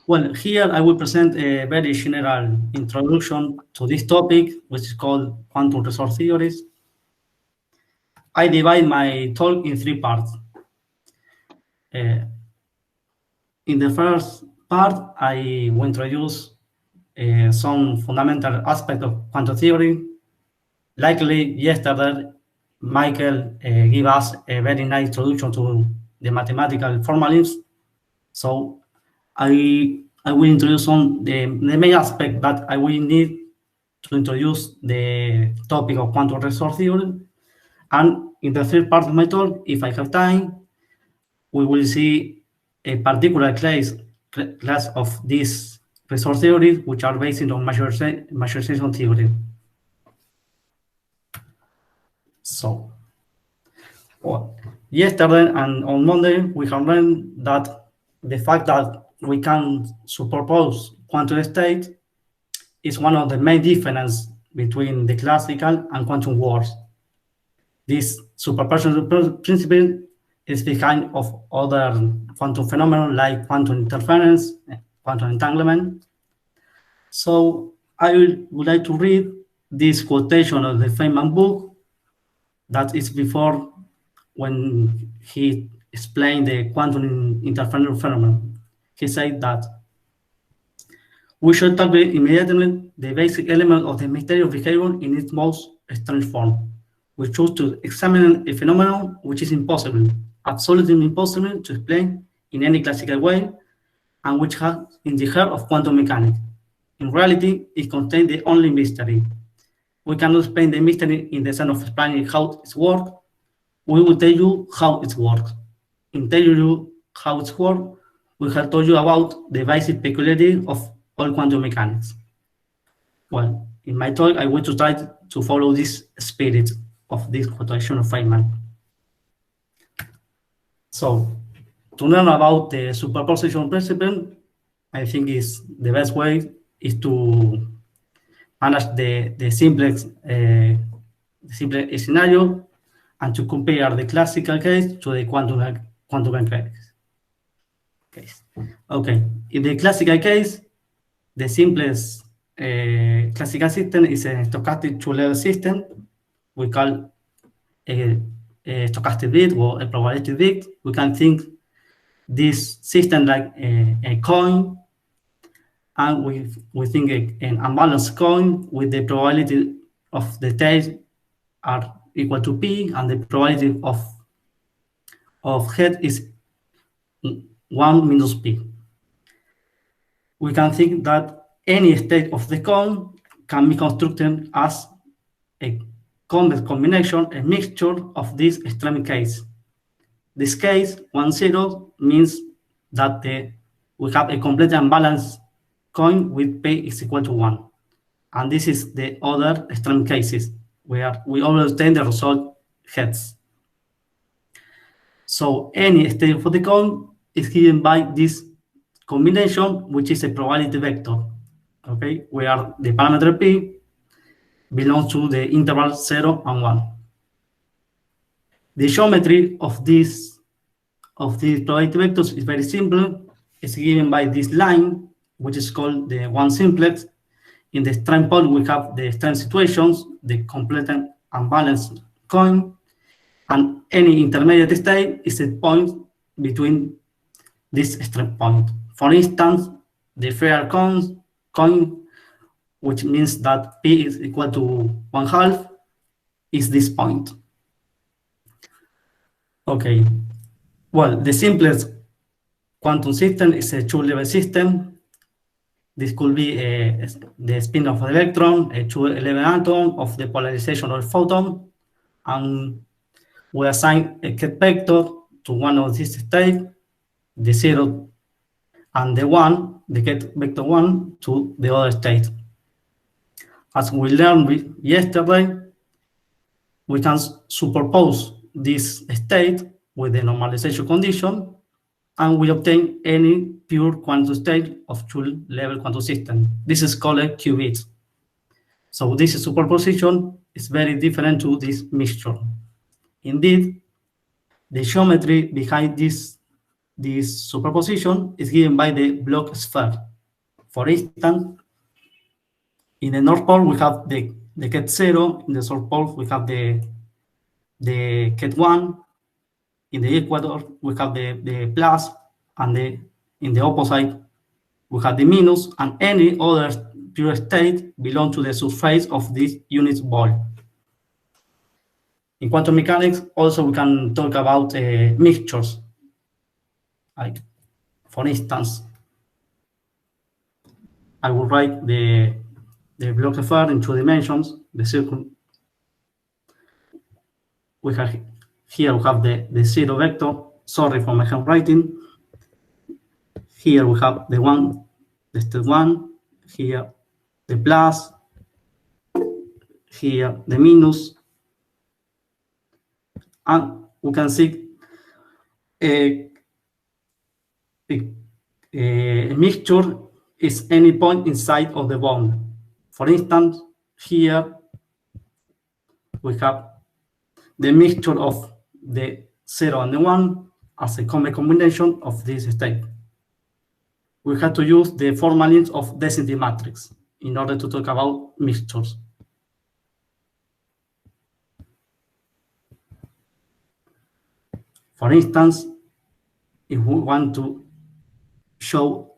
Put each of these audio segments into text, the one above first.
Well, here I will present a very general introduction to this topic, which is called quantum resource theories. I divide my talk in three parts. Uh, in the first part, I will introduce some fundamental aspects of quantum theory. Likely yesterday, Michael gave us a very nice introduction to the mathematical formalism. So I will introduce the main aspect that I will need to introduce the topic of quantum resource theory. And in the third part of my talk, if I have time, we will see a particular class of these resource theories, which are based on majorization theory. So, well, yesterday and on Monday, we have learned that the fact that we can superpose quantum states is one of the main differences between the classical and quantum worlds. This superposition principle is behind of other quantum phenomena like quantum interference, quantum entanglement. So I would like to read this quotation of the Feynman book that is before when he explained the quantum interference phenomenon. He said that we should tackle immediately the basic element of the mysterious behavior in its most strange form. We choose to examine a phenomenon which is impossible, absolutely impossible to explain in any classical way, and which has in the heart of quantum mechanics. In reality, it contains the only mystery. We cannot explain the mystery in the sense of explaining how it works. We will tell you how it works. In telling you how it works, we have told you about the basic peculiarity of all quantum mechanics. Well, in my talk, I want to try to follow this spirit of this quotation of Feynman. So, to learn about the superposition principle, I think is the best way is to manage the simplest scenario and to compare the classical case to the quantum mechanics case. Okay, in the classical case, the simplest classical system is a stochastic two-level system. We call a stochastic bit or a probabilistic bit. We can think this system like a coin, and we think an unbalanced coin with the probability of the tails are equal to p, and the probability of head is 1 minus p. We can think that any state of the coin can be constructed as a convex combination, a mixture of this extreme case. This case, 1, 0, means that we have a completely unbalanced coin with p is equal to 1. And this is the other extreme cases where we always obtain the result heads. So any state for the coin is given by this combination, which is a probability vector, okay, where the parameter p belongs to the interval 0 and 1. The geometry of these probability vectors is very simple. It's given by this line, which is called the one simplex. In the extreme pole, we have the extreme situations, the complete unbalanced coin, and any intermediate state is a point between this extreme point. For instance, the fair coin, which means that p is equal to 1/2, is this point. Okay, well, the simplest quantum system is a two-level system. This could be the spin of the electron, a two-level atom of the polarization of the photon, and we assign a ket vector to one of these states, the 0 and the 1, the ket vector 1 to the other state. As we learned yesterday, we can superpose this state with the normalization condition, and we obtain any pure quantum state of two-level quantum system. This is called a qubit. So this superposition is very different to this mixture. Indeed, the geometry behind this this superposition is given by the block sphere. For instance, in the north pole we have the ket 0, in the south pole we have the ket 1, in the equator we have the plus, and in the opposite we have the minus, and any other pure state belong to the surface of this unit ball. In quantum mechanics, also we can talk about mixtures. Like, for instance, I will write the block sphere in 2 dimensions, the circle. We have here we have the 0 vector. Sorry for my handwriting. Here we have the 1, the state 1. Here the plus. Here the minus. And we can see a mixture is any point inside of the bond. For instance, here we have the mixture of the 0 and the 1 as a common combination of this state. We have to use the formulas of density matrix in order to talk about mixtures. For instance, if we want to show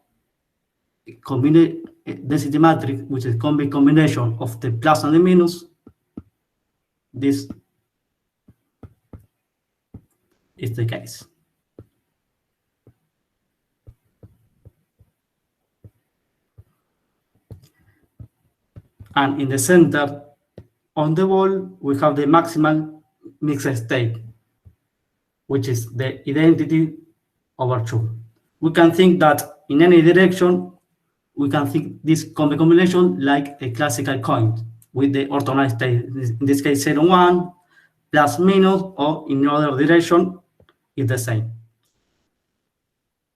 a density matrix, which is a combination of the plus and the minus, this is the case. And in the center on the ball, we have the maximal mixed state, which is the identity over 2. We can think that in any direction, we can think this combination like a classical coin with the orthogonal state. In this case, 0, 1, plus, minus, or in other direction, is the same.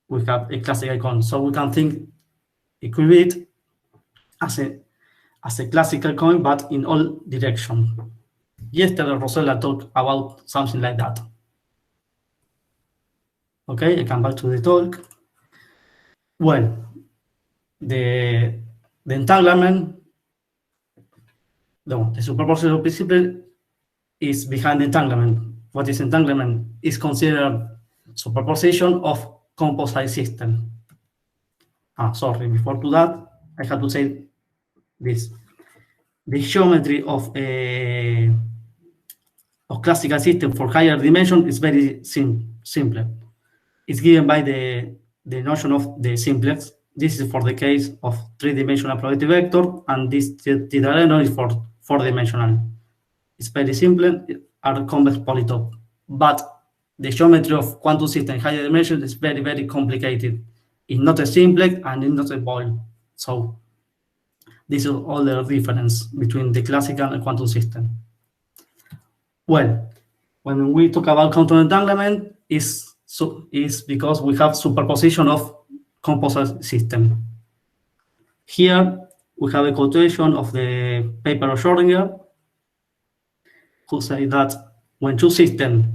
We have a classical coin. So we can think a qubit as a classical coin, but in all directions. Yesterday, Rosella talked about something like that. Okay, I come back to the talk. Well, the entanglement, no, the superposition principle is behind the entanglement. What is entanglement? Is considered superposition of composite system. Sorry, before to that, I have to say this. The geometry of classical system for higher dimension is very simple. It's given by the notion of the simplex. This is for the case of 3-dimensional probability vector, and this tetrahedron is for 4-dimensional. It's very simple, are convex polytope. But the geometry of quantum system higher dimension is very, very complicated. It's not a simplex and it's not a ball. So this is all the difference between the classical and quantum system. Well, when we talk about quantum entanglement, is because we have superposition of composite system. Here we have a quotation of the paper of Schrödinger, who say that when 2 systems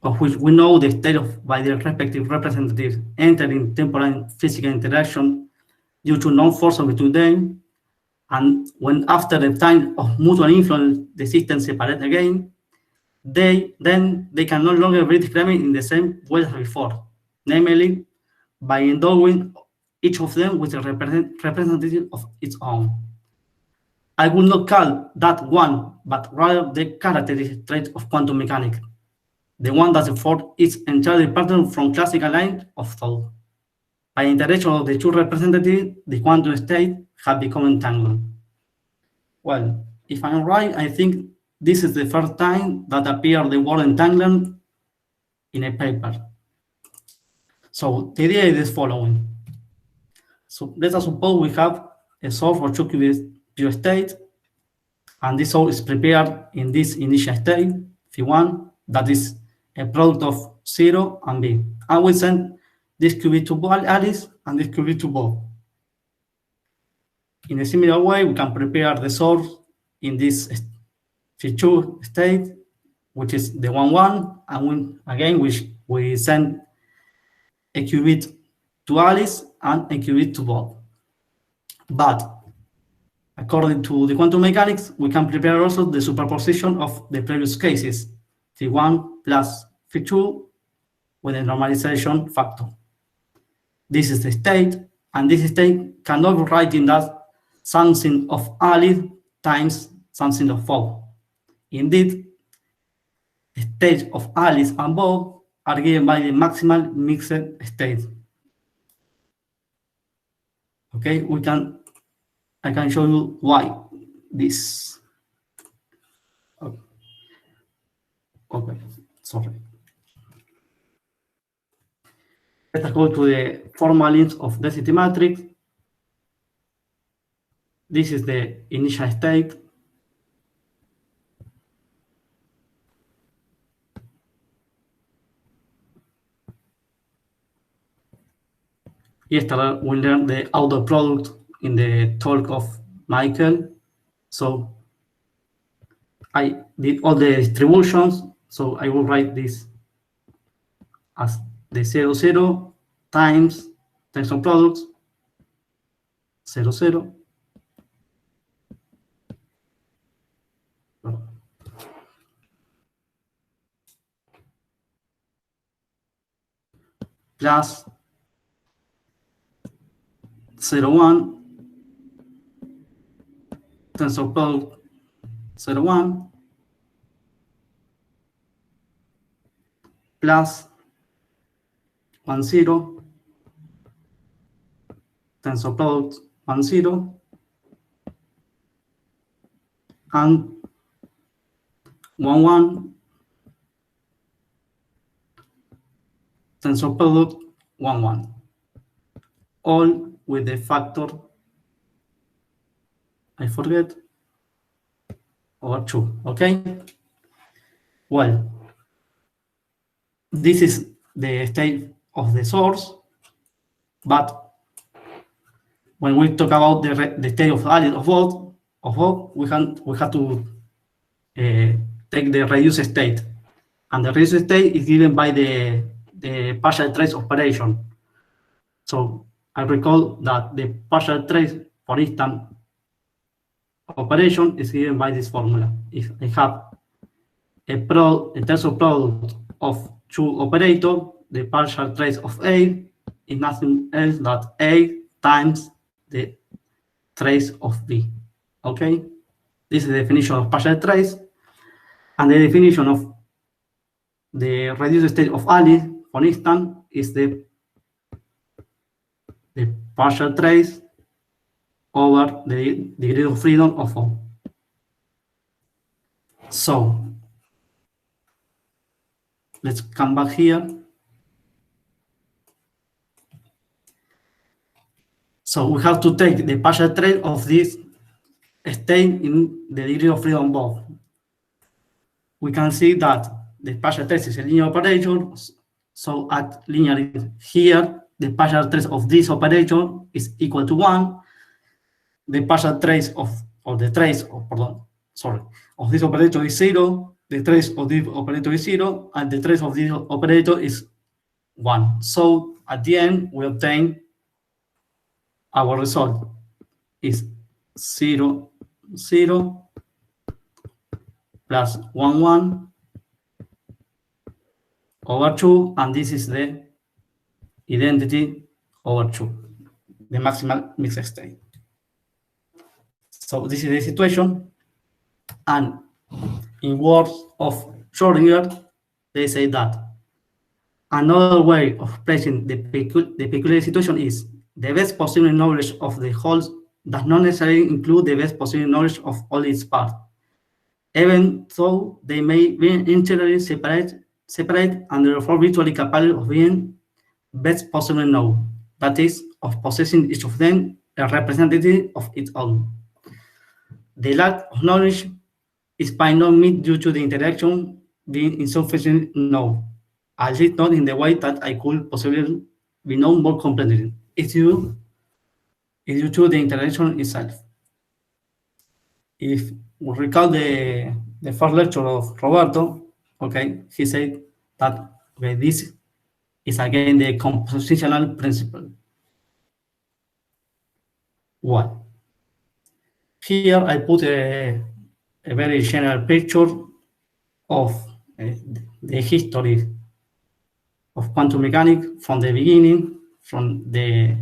of which we know the state of by their respective representatives enter in temporal and physical interaction due to non-force between them, and when after the time of mutual influence the systems separate again, they can no longer be described in the same way as before, namely by endowing each of them with a representative of its own. I would not call that one, but rather the characteristic trait of quantum mechanics, the one that affords its entirely pattern from classical line of thought. By interaction of the 2 representatives, the quantum state have become entangled. Well, if I'm right, I think this is the first time that appeared the word entanglement in a paper. So the idea is the following. So let us suppose we have a source for 2 qubit pure state, and this source is prepared in this initial state, phi1, that is a product of 0 and B. And we send this qubit to Alice and this qubit to Bob. In a similar way, we can prepare the source in this phi2 state, which is the 1, 1, and again we send a qubit to Alice and a qubit to Bob. But according to the quantum mechanics, we can prepare also the superposition of the previous cases, phi1 plus phi2 with a normalization factor. This is the state, and this state cannot be written as something of Alice times something of Bob. Indeed, the state of Alice and Bob are given by the maximal mixed state. Okay, I can show you why this. Okay, sorry. Let's go to the formalins of density matrix. This is the initial state. Yesterday we learned the outer product in the talk of Michael. So I did all the distributions. So I will write this as the 0 times tensor products 0 plus 0 1 tensor product 0 1 plus 1 0 tensor product 1 0 and 1 1 tensor product 1 1, all with the factor, I forget, over 2. Okay, well, this is the state of the source, but when we talk about the state of Alice of Bob, we have to take the reduced state, and the reduced state is given by the partial trace operation. So I recall that the partial trace, for instance, operation is given by this formula. If I have a tensor product of two operators, the partial trace of A is nothing else than A times the trace of B. Okay, this is the definition of partial trace, and the definition of the reduced state of Alice, for instance, is the partial trace over the degree of freedom of O. So let's come back here. So we have to take the partial trace of this state in the degree of freedom Bob. We can see that the partial trace is a linear operator. So at linear here, the partial trace of this operator is equal to 1. The partial trace of this operator is 0. The trace of this operator is 0, and the trace of this operator is 1. So at the end, we obtain our result is 0 0 plus 1 1 over 2, and this is the identity over 2, the maximal mixed state. So this is the situation, and in words of Schrödinger, they say that another way of placing the peculiar situation is the best possible knowledge of the whole does not necessarily include the best possible knowledge of all its parts, even though they may be entirely separate and therefore virtually capable of being best possible known, that is, of possessing each of them a representative of its own. The lack of knowledge is by no means due to the interaction being insufficiently known, at least not in the way that I could possibly be known more completely. It's due to the interaction itself. If we recall the first lecture of Roberto, okay, he said that okay, this is again the compositional principle. Why? Here I put a very general picture of the history of quantum mechanics from the beginning, from the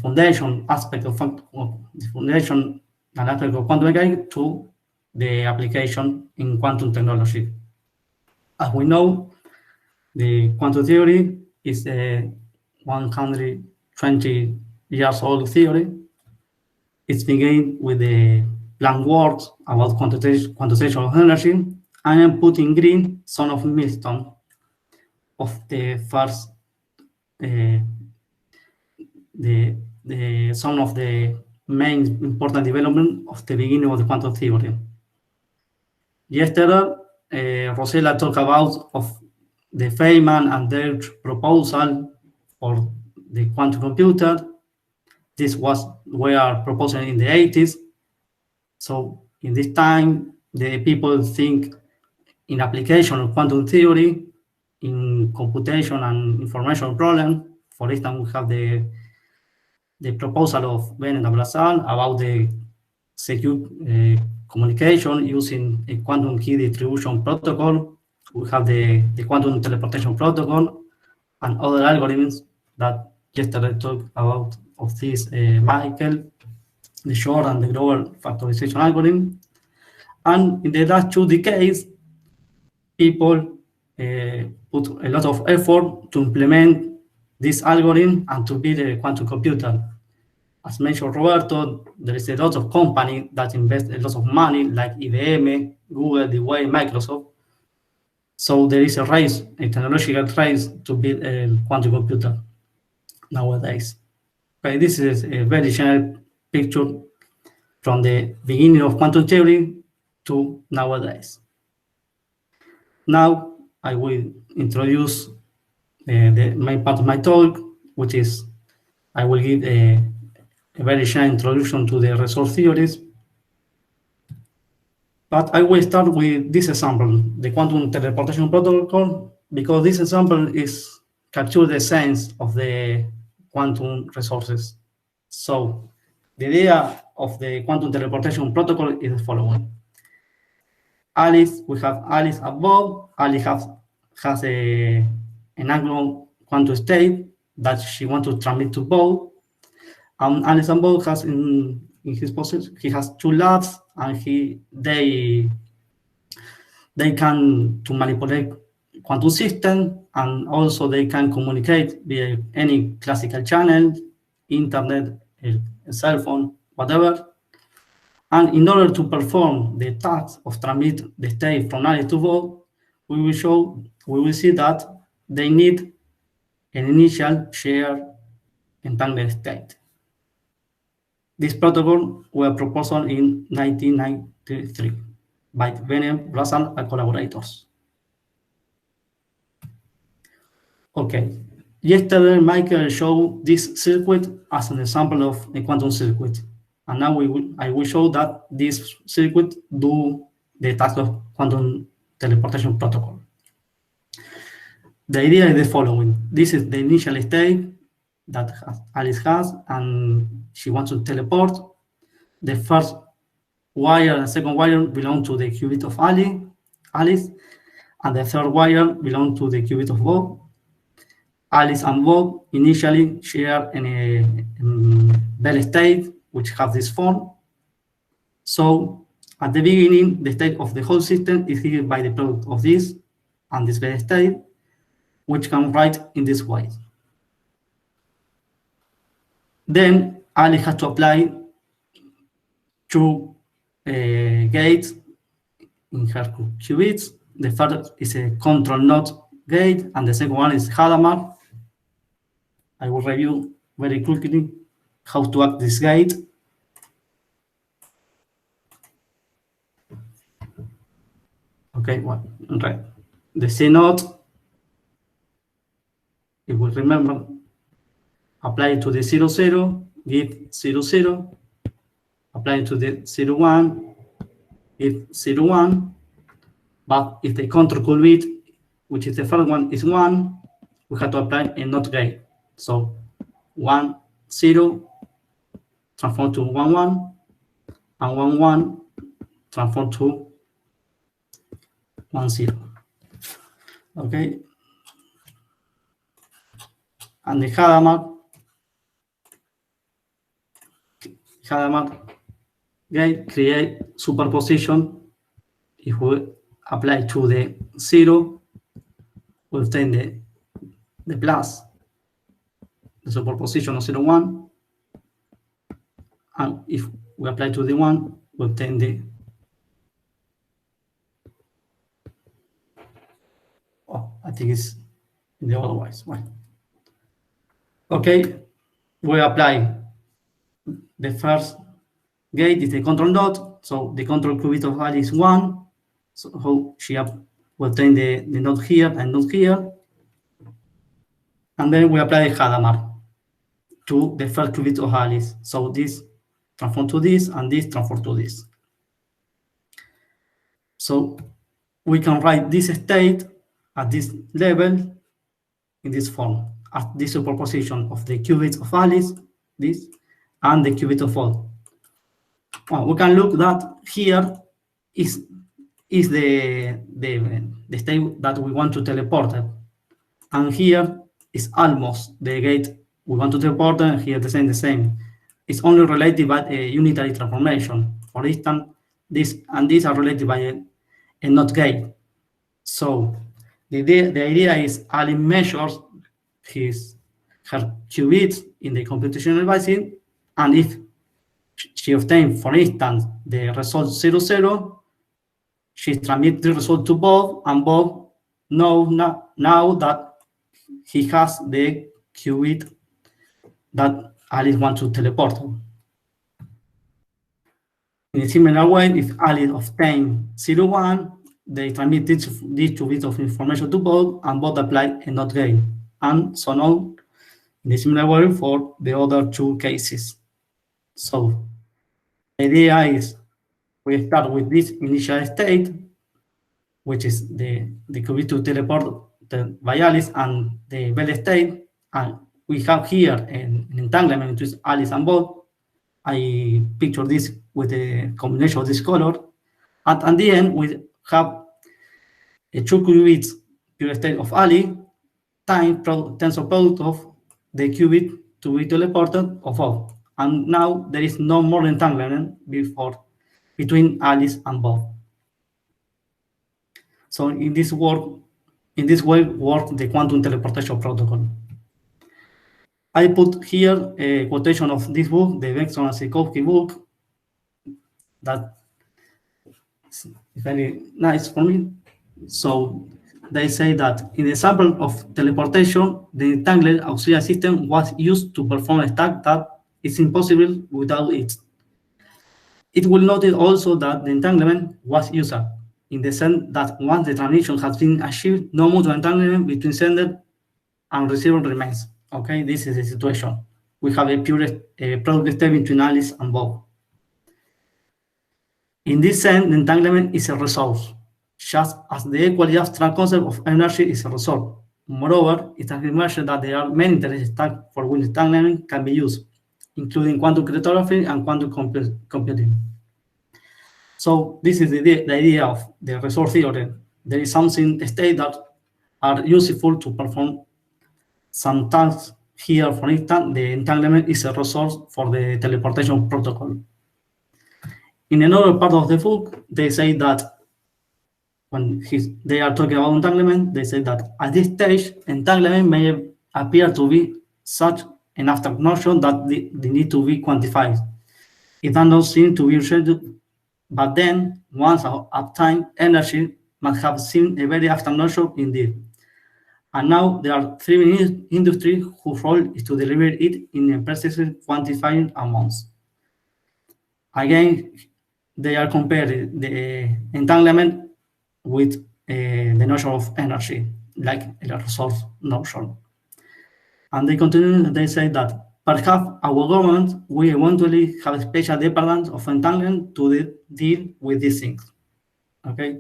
foundation aspect of the foundation and aspect of quantum mechanics to the application in quantum technology. As we know, the quantum theory is a 120 years old theory. It's beginning with the blank words about quantization of energy, and I'm putting green some of milestone of the first some of the main important development of the beginning of the quantum theory. Yesterday, Rosella talked about of the Feynman and Deutsch proposal for the quantum computer. This was were proposed in the 80s. So in this time, the people think in application of quantum theory in computation and information problem. For instance, we have the proposal of Bennett and Brazal about the secure communication using a quantum key distribution protocol. We have the quantum teleportation protocol and other algorithms that yesterday talked about of this Michael, the short and the global factorization algorithm. And in the last 2 decades, people put a lot of effort to implement this algorithm and to build a quantum computer. As mentioned Roberto, there is a lot of companies that invest a lot of money, like IBM, Google, the way, Microsoft. So there is a race, a technological race to build a quantum computer nowadays. Okay, this is a very general picture from the beginning of quantum theory to nowadays. Now I will introduce the main part of my talk, which is I will give a very general introduction to the resource theories. But I will start with this example, the quantum teleportation protocol, because this example captures the sense of the quantum resources. So the idea of the quantum teleportation protocol is the following. Alice, we have Alice above. Alice has an unknown quantum state that she wants to transmit to Bob. Alice and Bob has in his possession, he has 2 labs, and they can to manipulate quantum system, and also they can communicate via any classical channel, internet, a cell phone, whatever. And in order to perform the task of transmit the state from Alice to Bob, we will see that they need an initial shared entangled state. This protocol was proposed in 1993 by Bennett, Russell, and collaborators. Okay, yesterday Michael showed this circuit as an example of a quantum circuit. And now I will show that this circuit do the task of quantum teleportation protocol. The idea is the following. This is the initial state that Alice has, and she wants to teleport. The first wire and second wire belong to the qubit of Alice, and the third wire belongs to the qubit of Bob. Alice and Bob initially share a Bell state, which has this form. So at the beginning, the state of the whole system is given by the product of this and this Bell state, which can write in this way. Then Alice has to apply 2 gates in her qubits. The first is a control node gate, and the second one is Hadamard. I will review very quickly how to act this gate. Okay, well, right. The C node, if we remember, apply to the 0, 0, give 0, 0, apply to the 0, 1, give 0, 1, but if the control qubit, which is the first one, is 1, we have to apply a NOT gate. So 1, 0, transform to 1, 1, and 1, 1, transform to 1, 0. Okay. And the Hadamard gate create superposition. If we apply to the 0, we obtain the plus, the superposition of 0, 1. And if we apply to the 1, we obtain the I think it's the otherwise. Well, okay, we apply the first gate is the control node. So the control qubit of value is 1. So how she will obtain the node here and node here. And then we apply the Hadamard to the first qubit of Alice. So this transform to this, and this transform to this. So we can write this state at this level in this form, as this superposition of the qubits of Alice, this, and the qubit of all. Well, we can look that here is the state that we want to teleport, and here is almost the gate we want to teleport, and here the same. It's only related by a unitary transformation. For instance, this and these are related by a NOT gate. So the idea is Ali measures her qubits in the computational device, and if she obtains, for instance, the result 0, 0, she transmits the result to Bob, and Bob knows now that he has the qubit that Alice wants to teleport. In a similar way, if Alice obtains 0, 1, they transmit these 2 bits of information to Bob, and Bob apply a NOT gate, and so on in a similar way for the other 2 cases. So the idea is we start with this initial state, which is the qubit to teleport by Alice and the Bell state, and we have here an entanglement between Alice and Bob. I picture this with a combination of this color. And at the end, we have a 2 qubits pure state of Ali times tensor product of the qubit to be teleported of Bob. And now there is no more entanglement between Alice and Bob. So in this way works the quantum teleportation protocol. I put here a quotation of this book, the Beckson and Sikowski book, that is very nice for me. So they say that in the example of teleportation, the entangled auxiliary system was used to perform a task that is impossible without it. It will note also that the entanglement was used in the sense that once the transmission has been achieved, no mutual entanglement between sender and receiver remains. Okay, this is the situation. We have a pure product state between Alice and Bob. In this sense, the entanglement is a resource, just as the equally abstract concept of energy is a resource. Moreover, it has been mentioned that there are many interesting tasks for which entanglement can be used, including quantum cryptography and quantum computing. So this is the idea of the resource theory. There is something state that are useful to perform some tasks. Here, for instance, the entanglement is a resource for the teleportation protocol. In another part of the book, they say that when they are talking about entanglement, they say that at this stage, entanglement may appear to be such an abstract notion that they need to be quantified. It does not seem to be urgent, but then, once uptime, energy must have seemed a very abstract notion indeed. And now there are 3 industries whose role is to deliver it in precisely quantifying amounts. Again, they are comparing the entanglement with the notion of energy, like a resource notion. And they continue, they say that perhaps our government will eventually have a special department of entanglement to deal with these things. Okay?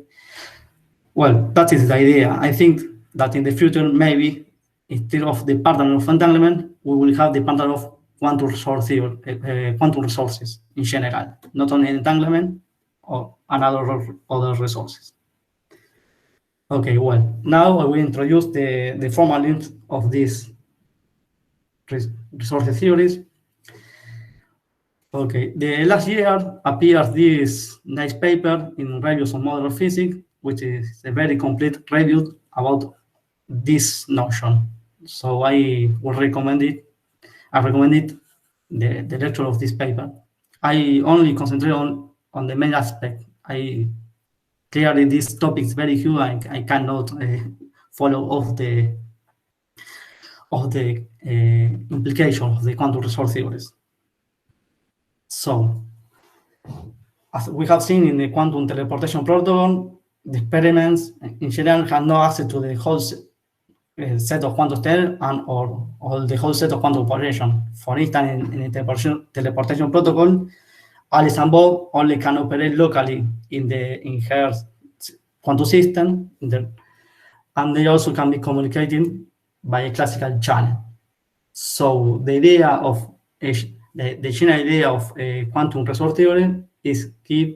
Well, that is the idea. I think that in the future, maybe instead of the pattern of entanglement, we will have the pattern of quantum resources in general, not only entanglement or other resources. Okay, well, now I will introduce the formal names of these resource theories. Okay, the last year appeared this nice paper in Reviews on Modern Physics, which is a very complete review about this notion. So I would recommend it. I recommend the lecture of this paper. I only concentrate on the main aspect. Clearly this topic is very huge. I cannot follow all the implication of the quantum resource theories. So, as we have seen in the quantum teleportation protocol, the experiments in general have no access to the whole set of quantum states or the whole set of quantum operation. For instance, in the teleportation protocol, Alice and Bob only can operate locally in her quantum system, and they also can be communicating by a classical channel. So the idea of the general idea of a quantum resource theory is give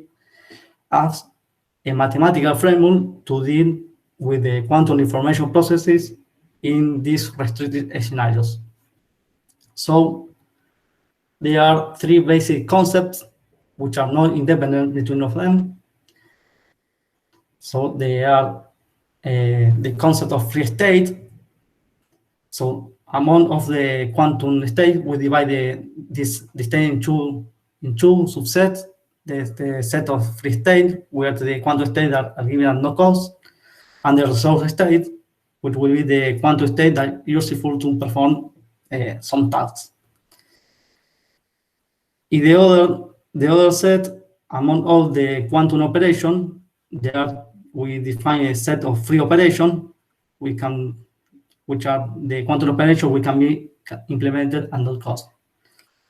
us a mathematical framework to deal with the quantum information processes in these restricted scenarios. So there are three basic concepts which are not independent between of them. So they are the concept of free state. So among of the quantum state, we divide the state in two subsets. The set of free state, where the quantum states are given at no cost, and the resource state, which will be the quantum state that is useful to perform some tasks. In the other set, among all the quantum operation, we define a set of free operation, which are the quantum operation which can be implemented at no cost.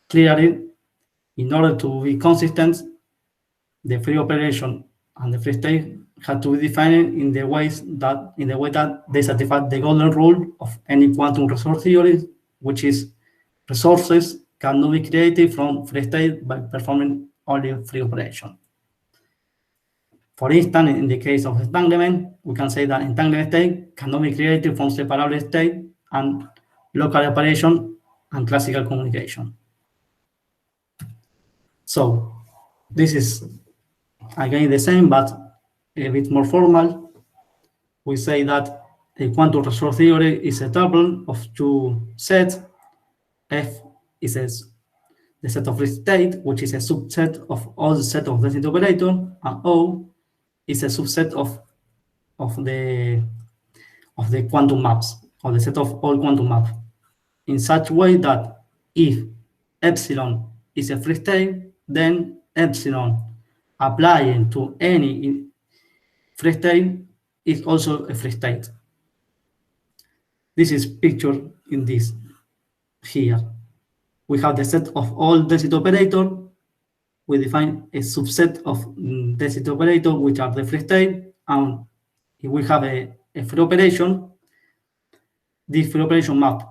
Clearly, in order to be consistent, the free operation and the free state have to be defined in the way that they satisfy the golden rule of any quantum resource theory, which is resources cannot be created from free state by performing only free operation. For instance, in the case of entanglement, we can say that entanglement state cannot be created from separable state and local operation and classical communication. So this is again the same, but a bit more formal. We say that a quantum resource theory is a tuple of two sets. F is the set of free state, which is a subset of all the set of density operator, and O is a subset of the quantum maps, or the set of all quantum maps, in such way that if epsilon is a free state, then epsilon applying to any free state is also a free state. This is pictured in this here. We have the set of all density operator. We define a subset of density operator, which are the free state, and if we have a free operation, this free operation map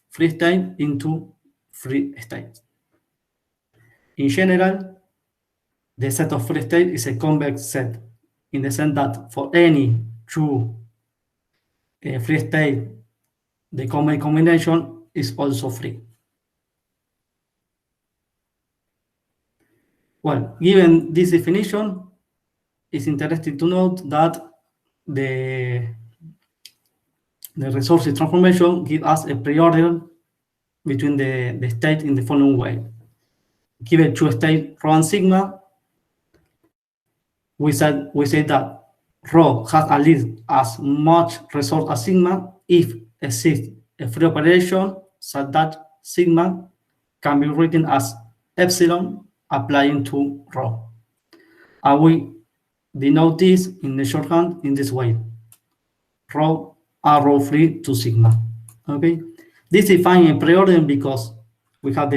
free state into free state. In general, the set of free state is a convex set, in the sense that for any true free state, the combination is also free. Well, given this definition, it's interesting to note that the resources transformation give us a preorder between the state in the following way. Given two states rho and sigma, we say that rho has at least as much resource as sigma if exists a free operation such that sigma can be written as epsilon applying to rho. And we denote this in the shorthand in this way: rho are rho free to sigma. Okay, this defines a preorder because we have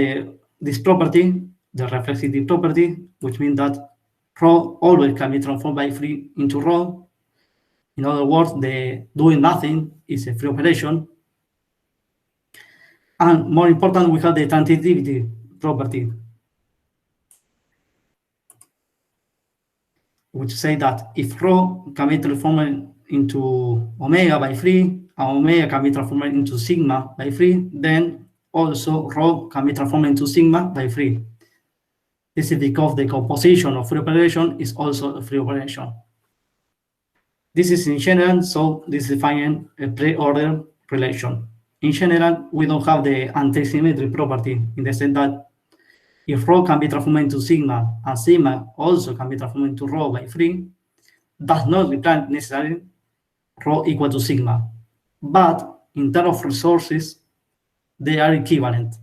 this property, the reflexivity property, which means that rho always can be transformed by free into rho. In other words, the doing nothing is a free operation. And more important, we have the transitivity property, which say that if rho can be transformed into omega by 3, and omega can be transformed into sigma by 3, then also rho can be transformed into sigma by 3. This is because the composition of free operation is also a free operation. This is in general, so this is defining a pre-order relation. In general, we don't have the antisymmetry property in the sense that if rho can be transformed into sigma, and sigma also can be transformed into rho by 3, does not imply necessarily rho equal to sigma. But in terms of resources, they are equivalent,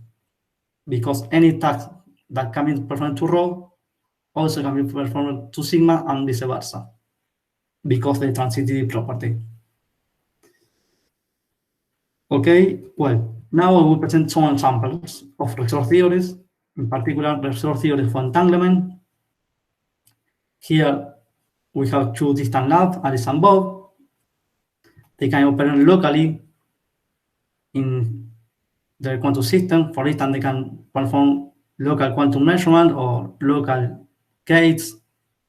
because any task that can be performed to rho also can be performed to sigma and vice versa, because the transitivity property. Okay, well, now I will present some examples of resource theories, in particular resource theory for entanglement. Here we have two distant labs, Alice and Bob. They can operate locally in the quantum system. For instance, they can perform local quantum measurement or local gates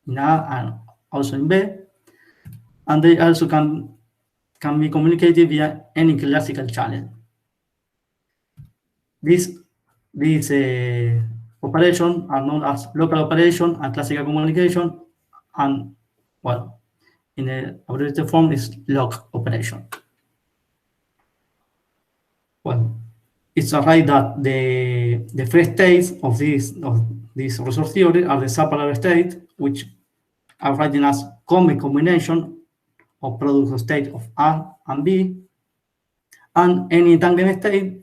in A and also in B. And they also can be communicated via any classical channel. These operations are known as local operation and classical communication, and well, in the abbreviated form is log operation. Well, it's right that the free states of this resource theory are the subpolar state, which are written as common combination of product of state of A and B, and any entanglement state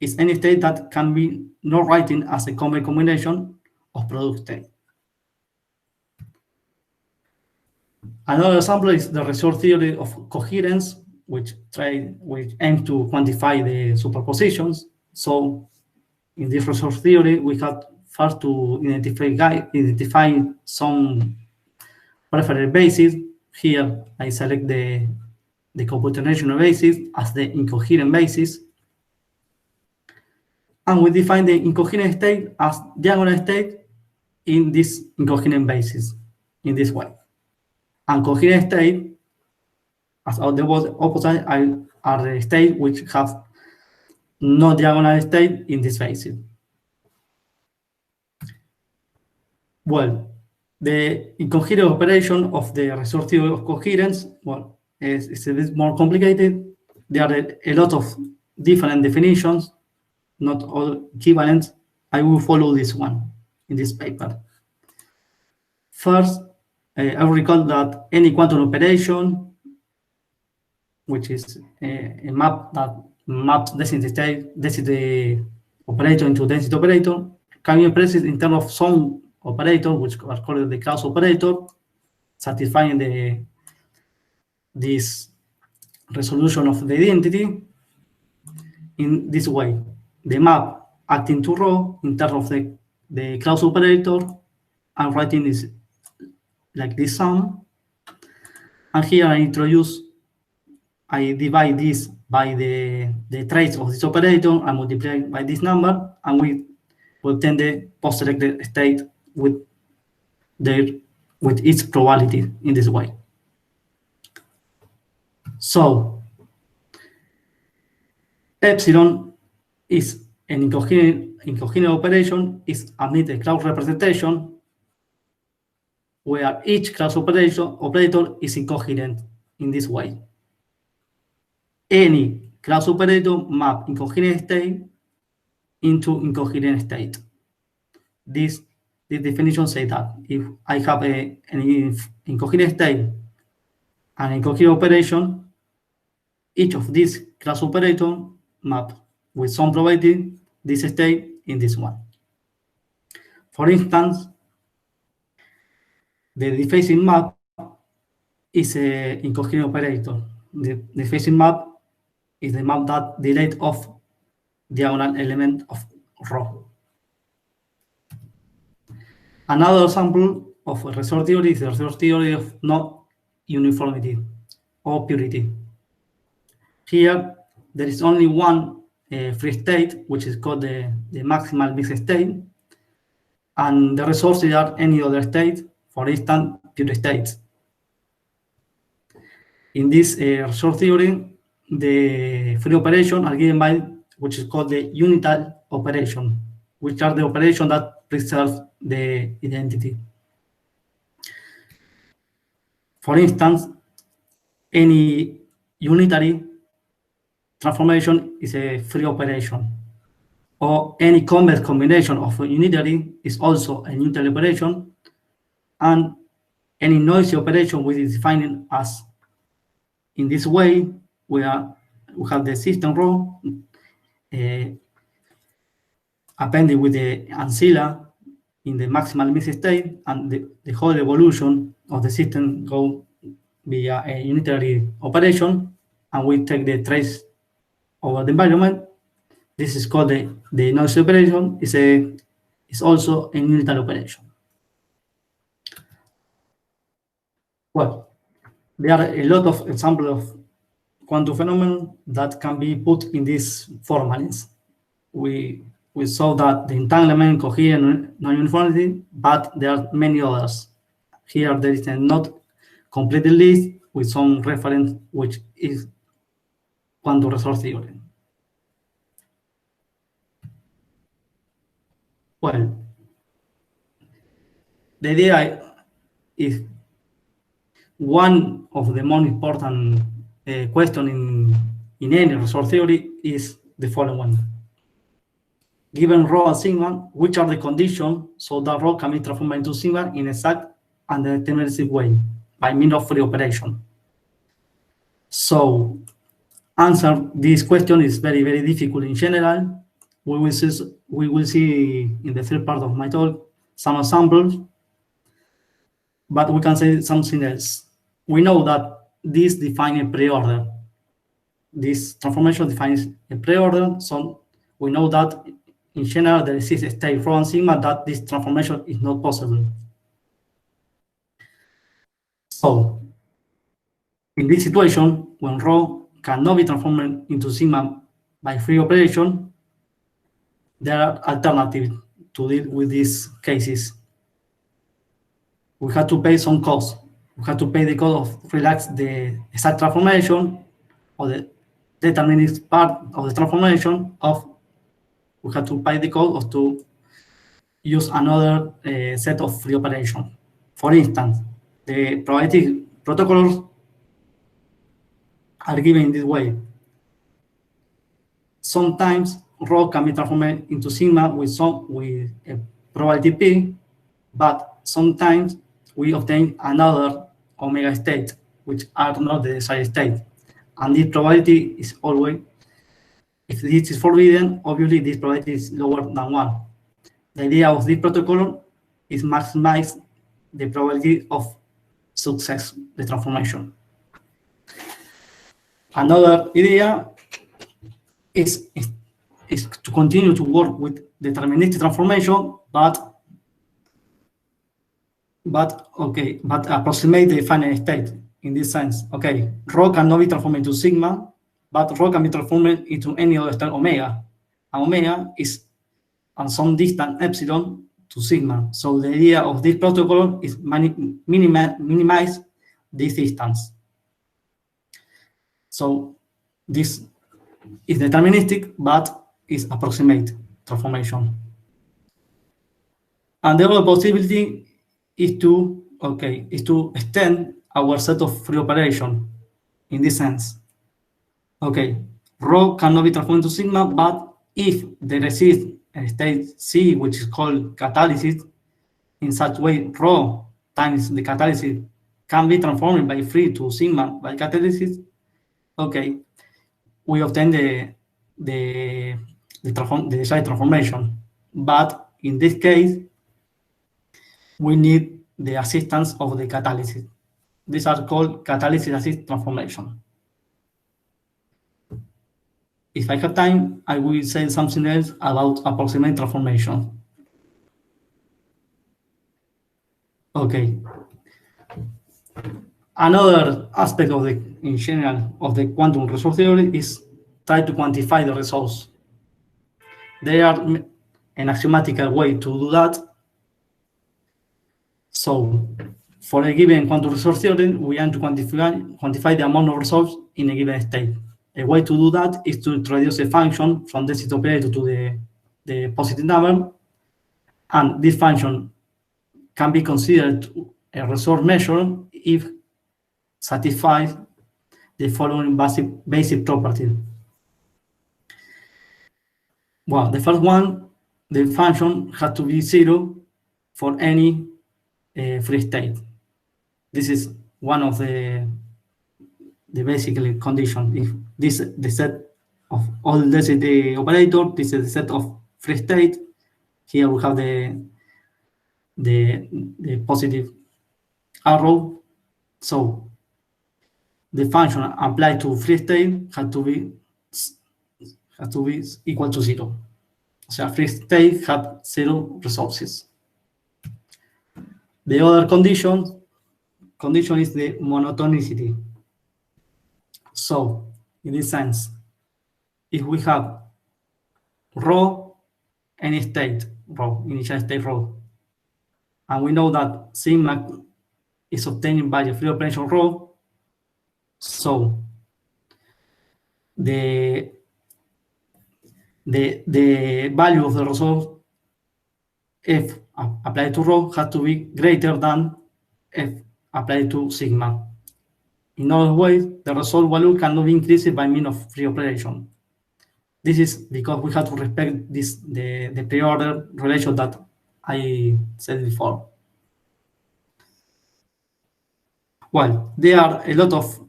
is any state that can be not written as a common combination of product state. Another example is the resource theory of coherence, which aims to quantify the superpositions. So in this resource theory, we have first to identify some preferred basis. Here I select the computational basis as the incoherent basis. And we define the incoherent state as diagonal state in this incoherent basis, in this way. And coherent state, as the opposite, are the states which have no diagonal state in this basis. Well, the incoherent operation of the resource theory of coherence, well, is a bit more complicated. There are a lot of different definitions, not all equivalent. I will follow this one in this paper. First, I recall that any quantum operation, which is a map that maps density operator into density operator, can be expressed in terms of some operator, which are called the Krauss operator, satisfying this resolution of the identity in this way. The map acting to rho in terms of the Krauss operator, I'm writing this like this sum. And here I divide this by the trace of this operator and multiply by this number, and we obtain the post-selected state with its probability in this way. So epsilon is an incoherent operation, is amid a Krauss representation where each Krauss operator is incoherent in this way. Any Krauss operator map incoherent state into incoherent state. This definition says that if I have an incoherent state and incoherent operation, each of these Krauss operator map with some probability this state in this one. For instance, the dephasing map is an incoherent operator. The dephasing map is the map that deletes off diagonal element of rho. Another example of a resource theory is the resource theory of no uniformity or purity. Here, there is only one free state, which is called the maximal mixed state, and the resources are any other state, for instance, pure states. In this resource theory, the free operations are given by which is called the unital operation, which are the operations that preserve the identity. For instance, any unitary transformation is a free operation, or any convex combination of a unitary is also a unitary operation, and any noisy operation we define as. In this way, we have the system rho appended with the ancilla in the maximal mixed state, and the whole evolution of the system go via a unitary operation, and we take the trace over the environment. This is called the noise operation. Is also a unitary operation. Well, there are a lot of examples of quantum phenomena that can be put in these formalisms. We saw that the entanglement, coherence, non-uniformity, but there are many others. Here there is a not complete list with some reference, which is quantum resource theory. Well, the idea is one of the most important question in any resource theory is the following one. Given rho and sigma, which are the conditions so that rho can be transformed into sigma in exact and deterministic way by means of free operation? So, answer this question is very, very difficult in general. We will see in the third part of my talk some examples, but we can say something else. We know that this defines a preorder. This transformation defines a preorder, so we know that in general there exists a state rho and sigma that this transformation is not possible. So, in this situation, when rho cannot be transformed into sigma by free operation, there are alternatives to deal with these cases. We have to pay some cost. We have to pay the cost of relax the exact transformation or the deterministic part of the transformation of. We have to pay the cost of to use another set of free operations. For instance, the probability protocols are given in this way. Sometimes rho can be transformed into sigma with a probability p, but sometimes we obtain another omega state, which are not the desired state. And this probability is always, if this is forbidden, obviously this probability is lower than 1. The idea of this protocol is maximize the probability of success, the transformation. Another idea is to continue to work with deterministic transformation, but approximate the finite state in this sense. Okay, rho cannot be transformed into sigma, but rho can be transformed into any other state omega. And omega is at some distance epsilon to sigma. So the idea of this protocol is minimize this distance. So this is deterministic, but is approximate transformation. And the other possibility is to extend our set of free operation in this sense. Okay, rho cannot be transformed into sigma, but if there exists a state C, which is called catalysis, in such way rho times the catalysis can be transformed by free to sigma by catalysis. Okay, we obtain the desired transformation. But in this case, we need the assistance of the catalysis. These are called catalysis assist transformation. If I have time, I will say something else about approximate transformation. Okay. Another aspect of in general of the quantum resource theory is try to quantify the resource. there are an axiomatic way to do that. So for a given quantum resource theory, we want to quantify the amount of resource in a given state. A way to do that is to introduce a function from the density operator to the positive number, and this function can be considered a resource measure if satisfies the following basic property. Well, the first one, the function has to be 0 for any free state. This is one of the basic conditions. If this is the set of all density operator, this is the set of free state. Here we have the positive arrow. So the function applied to free state has to be equal to 0. So free state has 0 resources. The other condition is the monotonicity. So in this sense, if we have rho, any state, rho, initial state rho, and we know that sigma is obtained by the free operation rho, so the value of the resource f applied to rho has to be greater than f applied to sigma. In other words, the resource value cannot be increased by means of free operation. This is because we have to respect the pre-order relation that I said before. Well, there are a lot of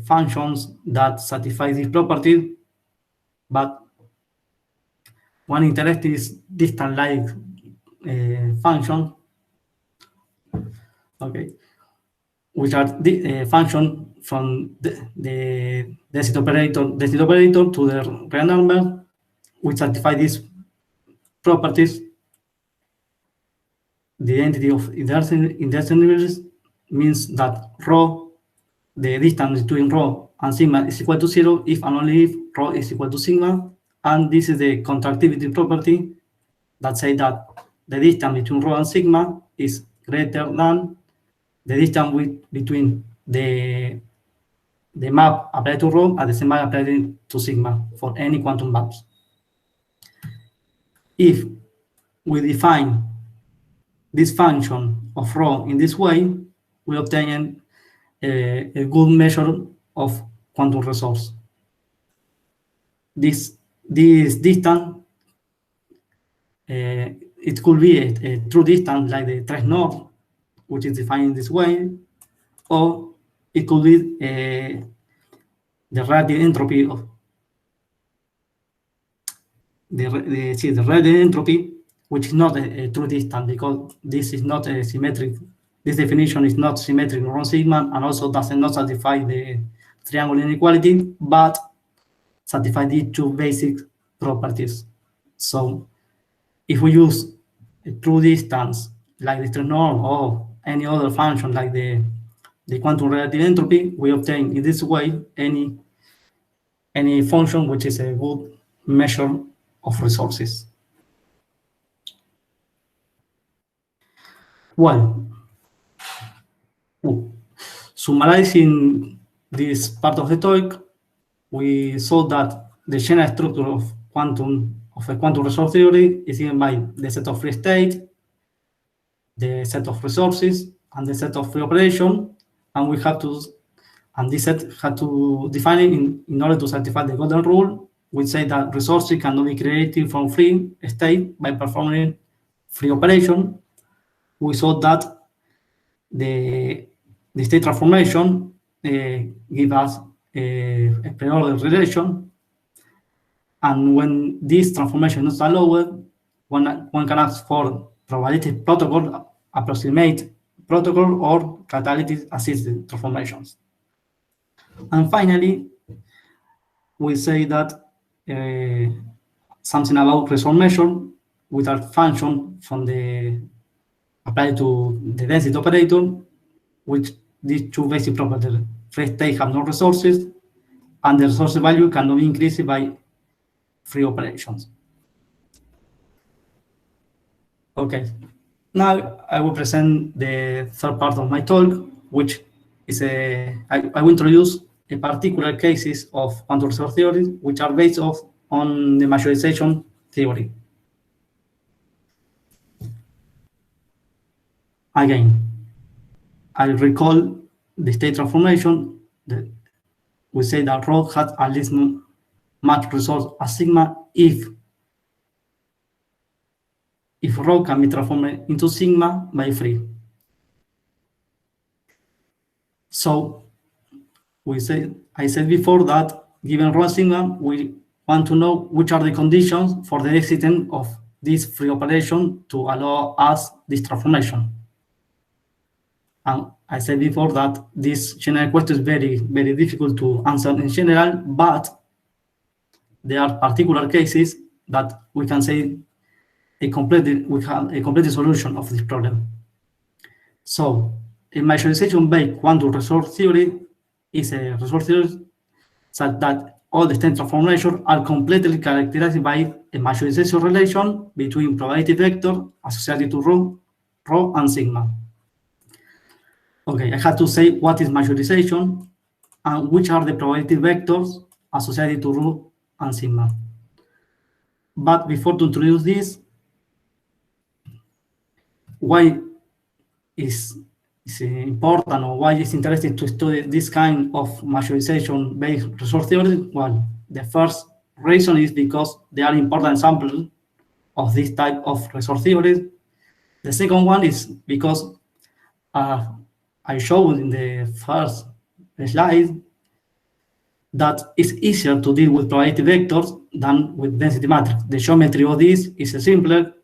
functions that satisfy this property, but one interesting is distance-like function, okay, which are the function from the density operator to the real number, which satisfy these properties. The identity of indeterminates means that rho, the distance between rho and sigma, is equal to 0 if and only if rho is equal to sigma. And this is the contractivity property that says that the distance between rho and sigma is greater than the distance between the map applied to rho and the same map applied to sigma for any quantum maps. If we define this function of rho in this way, we obtain a good measure of quantum resource. This distance, it could be a true distance like the trace node, which is defined in this way, or it could be the relative entropy of the relative entropy, which is not a true distance because this is not a symmetric. This definition is not symmetric around sigma, and also does not satisfy the triangle inequality, but satisfy these two basic properties. So if we use a true distance like the trace node or any other function like the quantum relative entropy, we obtain in this way any function which is a good measure of resources. Well, summarizing this part of the talk, we saw that the general structure of a quantum resource theory is given by the set of free state, the set of resources, and the set of free operation, and we have to, and this set had to define it in order to satisfy the golden rule. We say that resources cannot be created from free state by performing free operation. We saw that the state transformation gives us a pre-order relation, and when this transformation is allowed, one can ask for probabilistic protocol, approximate protocol, or catalytic assisted transformations. And finally, we say that something about resource measure with a function from the applied to the density operator, which these two basic properties, free state have no resources, and the resource value cannot be increased by free operations. Okay, now I will present the third part of my talk, which is I will introduce a particular cases of quantum resource theory, which are based on the majorization theory. Again, I recall the state transformation. We say that rho has at least much resource as sigma if rho can be transformed into sigma by free. So I said before that given rho and sigma, we want to know which are the conditions for the existence of this free operation to allow us this transformation. And I said before that this general question is very, very difficult to answer in general, but there are particular cases that we can say we have a complete solution of this problem. So a majorization-based quantum resource theory is a resource theory such that all the state transformations are completely characterized by a majorization relation between probability vector associated to rho and sigma. Okay, I have to say what is majorization and which are the probability vectors associated to rho and sigma. But before to introduce this, why is important or why it's interesting to study this kind of majorization-based resource theory? Well, the first reason is because they are important examples of this type of resource theories. The second one is because I showed in the first slide that it's easier to deal with probability vectors than with density matrix. The geometry of this is a simpler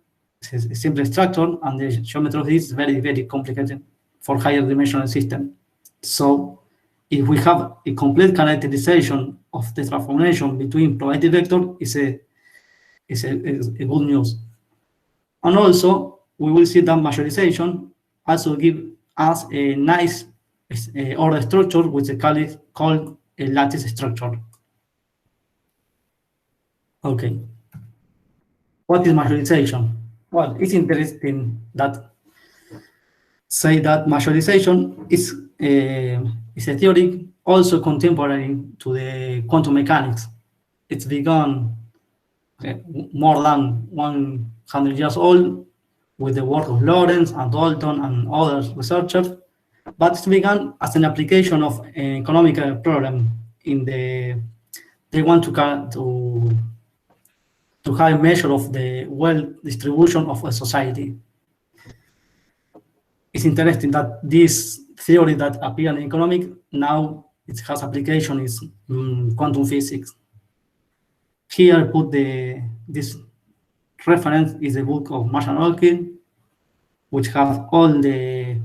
structure, and the geometry of this is very, very complicated for higher dimensional system. So if we have a complete characterization of the transformation between probability vector is a good news. And also we will see that majorization also give us a nice order structure, which is called a lattice structure. Okay. What is majorization? Well, it's interesting that say that majorization is a theory also contemporary to the quantum mechanics. It's begun more than 100 years old with the work of Lorentz and Dalton and other researchers, but it began as an application of an economical problem they want to have a measure of the wealth distribution of a society. It's interesting that this theory that appeared in economics, now it has application in quantum physics. Here I put this reference is the book of Marshall Olkin, which has all the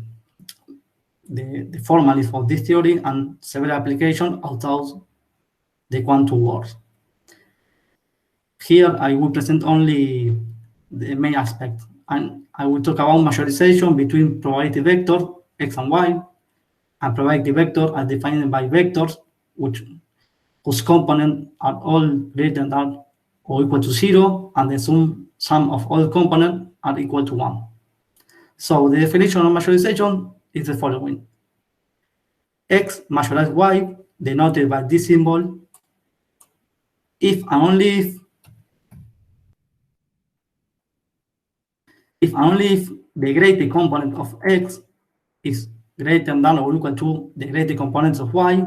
formalism of this theory and several applications outside the quantum world. Here I will present only the main aspect, and I will talk about majorization between probability vector x and y, and probability vector are defined by vectors whose components are all greater than or equal to 0, and the sum of all components are equal to 1. So the definition of majorization is the following. X majorized y, denoted by this symbol, if and only if the greater component of x is greater than or equal to the greater components of y,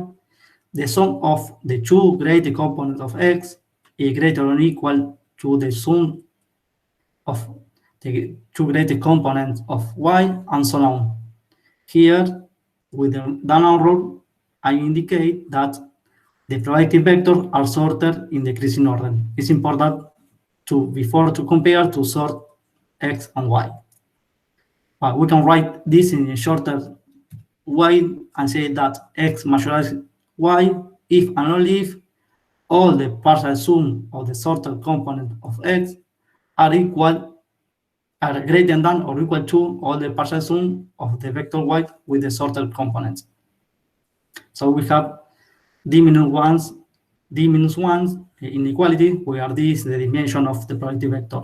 the sum of the two greater components of x is greater or equal to the sum of the two greater components of y, and so on. Here, with the down rule, I indicate that the probability vectors are sorted in decreasing order. It's important before to compare to sort x and y. We can write this in a shorter way and say that x majorized y if and only if all the partial sum of the sorted component of x are greater than or equal to all the partial sum of the vector y with the sorted components. So we have d-1 inequality, where d is the dimension of the probability vector.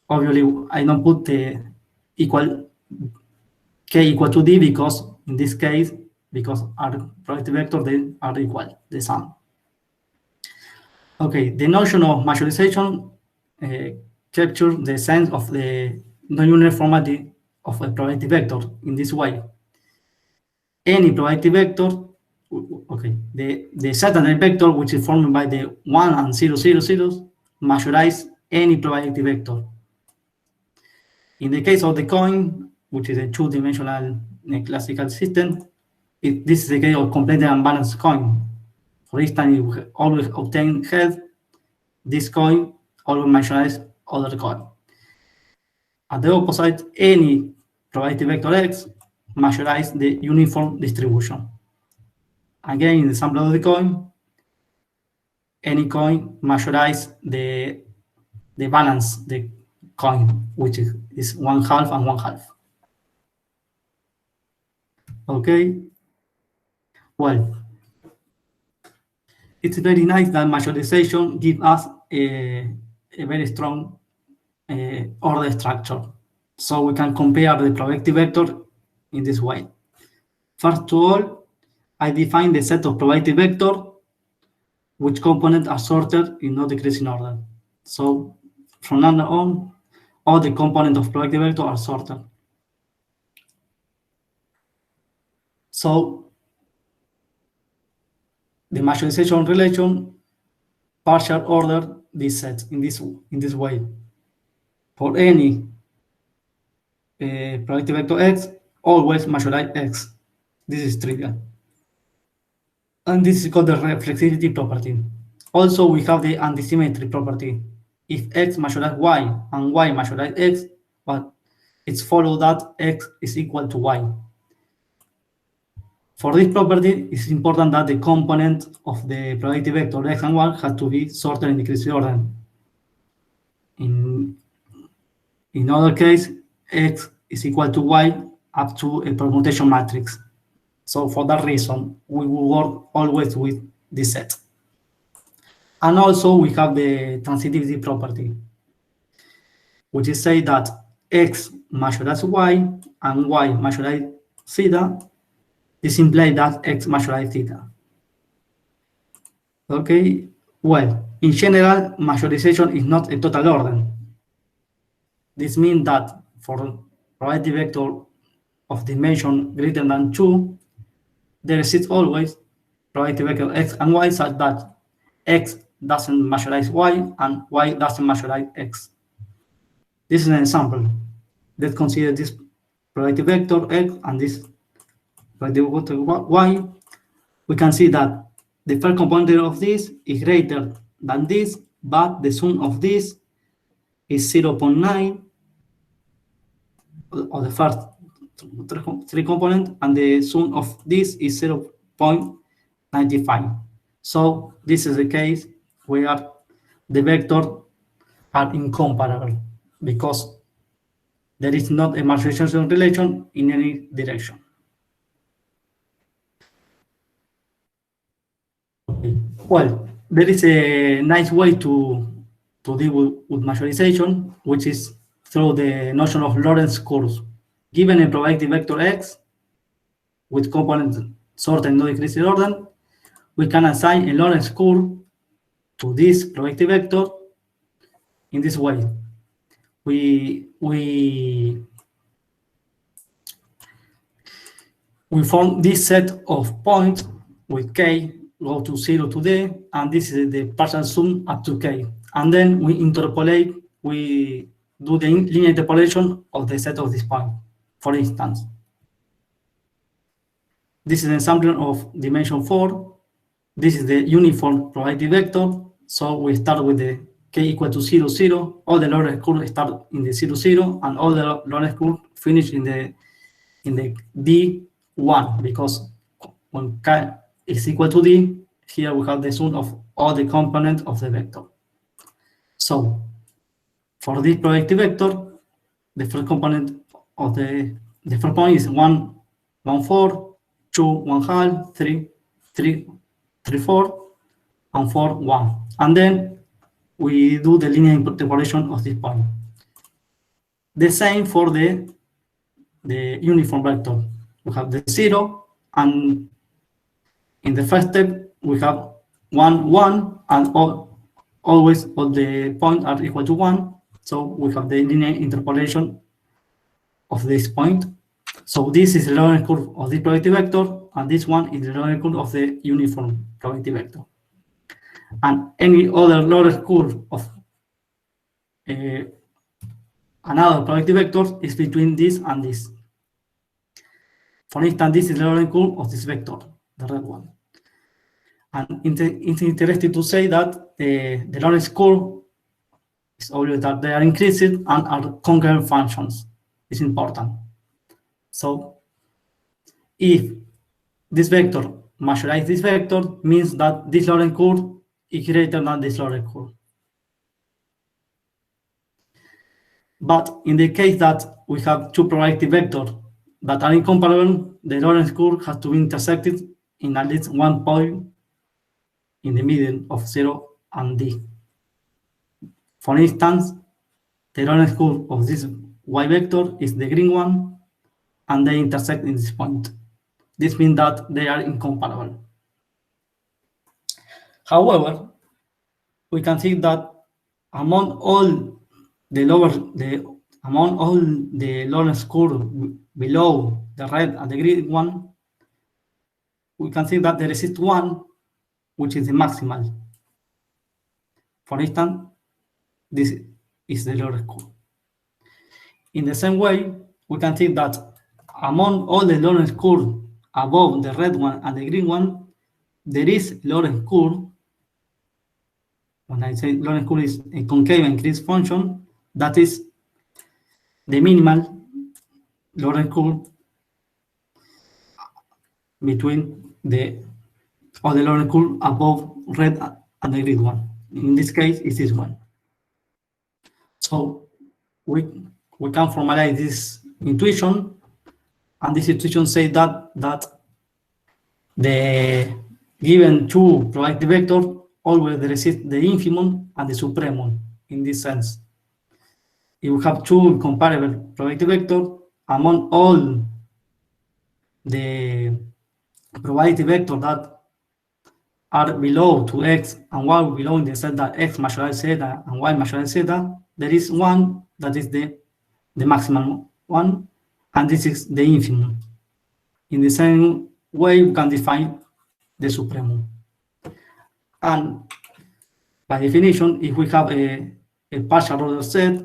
Obviously, I don't put the equal k equal to d because in this case, because our projective vector they are equal, the sum. Okay, the notion of majorization captures the sense of the non-uniformity of a projective vector in this way. Any projective vector, okay, the secondary vector, which is formed by the 1 and 0, 0, zeros, majorize any projective vector. In the case of the coin, which is a two-dimensional classical system, this is the case of completely unbalanced coin. For instance, you always obtain head, this coin always majorize other coin. At the opposite, any projective vector x majorize the uniform distribution. Again, in the example of the coin, any coin majorize the balance, the coin, which is 1/2 and 1/2. Okay. Well, it's very nice that majorization gives us a very strong order structure. So we can compare the projective vector in this way. First of all, I define the set of projective vector which components are sorted in no decreasing order. So from now on, all the components of projective vector are sorted. So the majorization relation partial order this set in this way. For any projective vector x, always majorize x. This is trivial. And this is called the reflexivity property. Also, we have the antisymmetry property. If x majorize y and y majorize x, but it's followed that x is equal to y. For this property, it's important that the component of the projective vector x and y has to be sorted in decreasing order. In other case, x is equal to y up to a permutation matrix. So for that reason, we will work always with this set. And also we have the transitivity property, which is say that x majorize y and y majorize theta. This implies that x majorize theta. Okay, well, in general, majorization is not a total order. This means that for projective vector of dimension greater than 2, there exists always projective vector x and y such that x doesn't majorize y and y doesn't majorize x. This is an example. Let's consider this projective vector x and this projective vector y. We can see that the first component of this is greater than this, but the sum of this is 0.9 of the first three components, and the sum of this is 0.95. So this is the case where the vectors are incomparable because there is not a majorization relation in any direction. Okay. Well, there is a nice way to deal with majorization, which is through the notion of Lorentz curves. Given a projective vector x with components sorted in no decreasing order, we can assign a Lorentz curve to this projective vector in this way. We form this set of points with k go to 0 to d, and this is the partial sum up to k. And then we interpolate, we do the linear interpolation of the set of this point. For instance, this is an example of dimension 4. This is the uniform projective vector. So we start with the k equal to 0, 0. All the Lorentz curves start in the 0, 0, and all the Lorentz curves finish in the d1, because when k is equal to d, here we have the sum of all the components of the vector. So for this projective vector, the first component of the first point is 1, 1, 4, 2, 1/2, 3, 3, 3, 4, and 4, 1. And then we do the linear interpolation of this point. The same for the uniform vector. We have the 0, and in the first step, we have 1, 1, and always all the points are equal to 1. So we have the linear interpolation of this point. So this is the Lorentz curve of the probability vector, and this one is the Lorentz curve of the uniform probability vector. And any other Lorentz curve of another probability vector is between this and this. For instance, this is the Lorentz curve of this vector, the red one. And it's interesting to say that the Lorentz curve is always that they are increasing and are concurrent functions. It's important. So if this vector measures this vector, means that this Lorentz curve is greater than this Lorentz curve. But in the case that we have two probability vectors that are incomparable, the Lorentz curve has to be intersected in at least one point in the middle of 0 and D. For instance, the Lorentz curve of this y vector is the green one, and they intersect in this point. This means that they are incomparable. However, we can see that among all the Lorentz curve below the red and the green one, we can see that there exists one which is the maximal. For instance, this is the Lorentz curve. In the same way, we can see that among all the Lorentz curve above the red one and the green one, there is Lorentz curve. When I say Lorentz curve is a concave increased function, that is the minimal Lorentz curve between all the Lorentz curve above red and the green one. In this case, it's this one. So we can formalize this intuition, and this intuition says that the given two probability vectors always there exists the infimum and the supremum in this sense. If we have two comparable probability vectors, among all the probability vectors that are below to x and y below in the set that x measures zeta and y measures zeta, there is one that is the maximum one, and this is the infimum. In the same way, we can define the supremum. And by definition, if we have a partial order set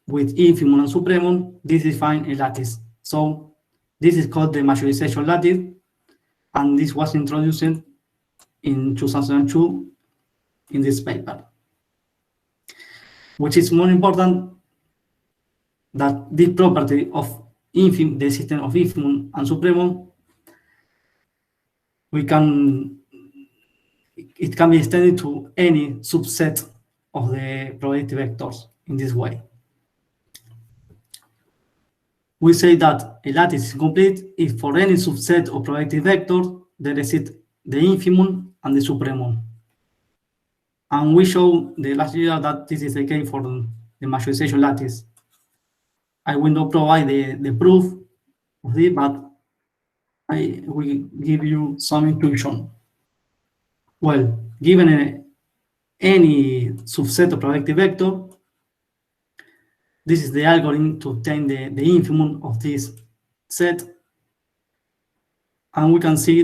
with infimum and supremum, this defines a lattice. So this is called the majorization lattice, and this was introduced in 2002 in this paper. Which is more important that this property of the system of infimum and supremum, it can be extended to any subset of the probability vectors in this way. We say that a lattice is complete if for any subset of probability vectors there exists the infimum and the supremum. And we show the last year that this is the case for the majorization lattice. I will not provide the proof of this, but I will give you some intuition. Well, given any subset of probability vector, this is the algorithm to obtain the infimum of this set, and we can see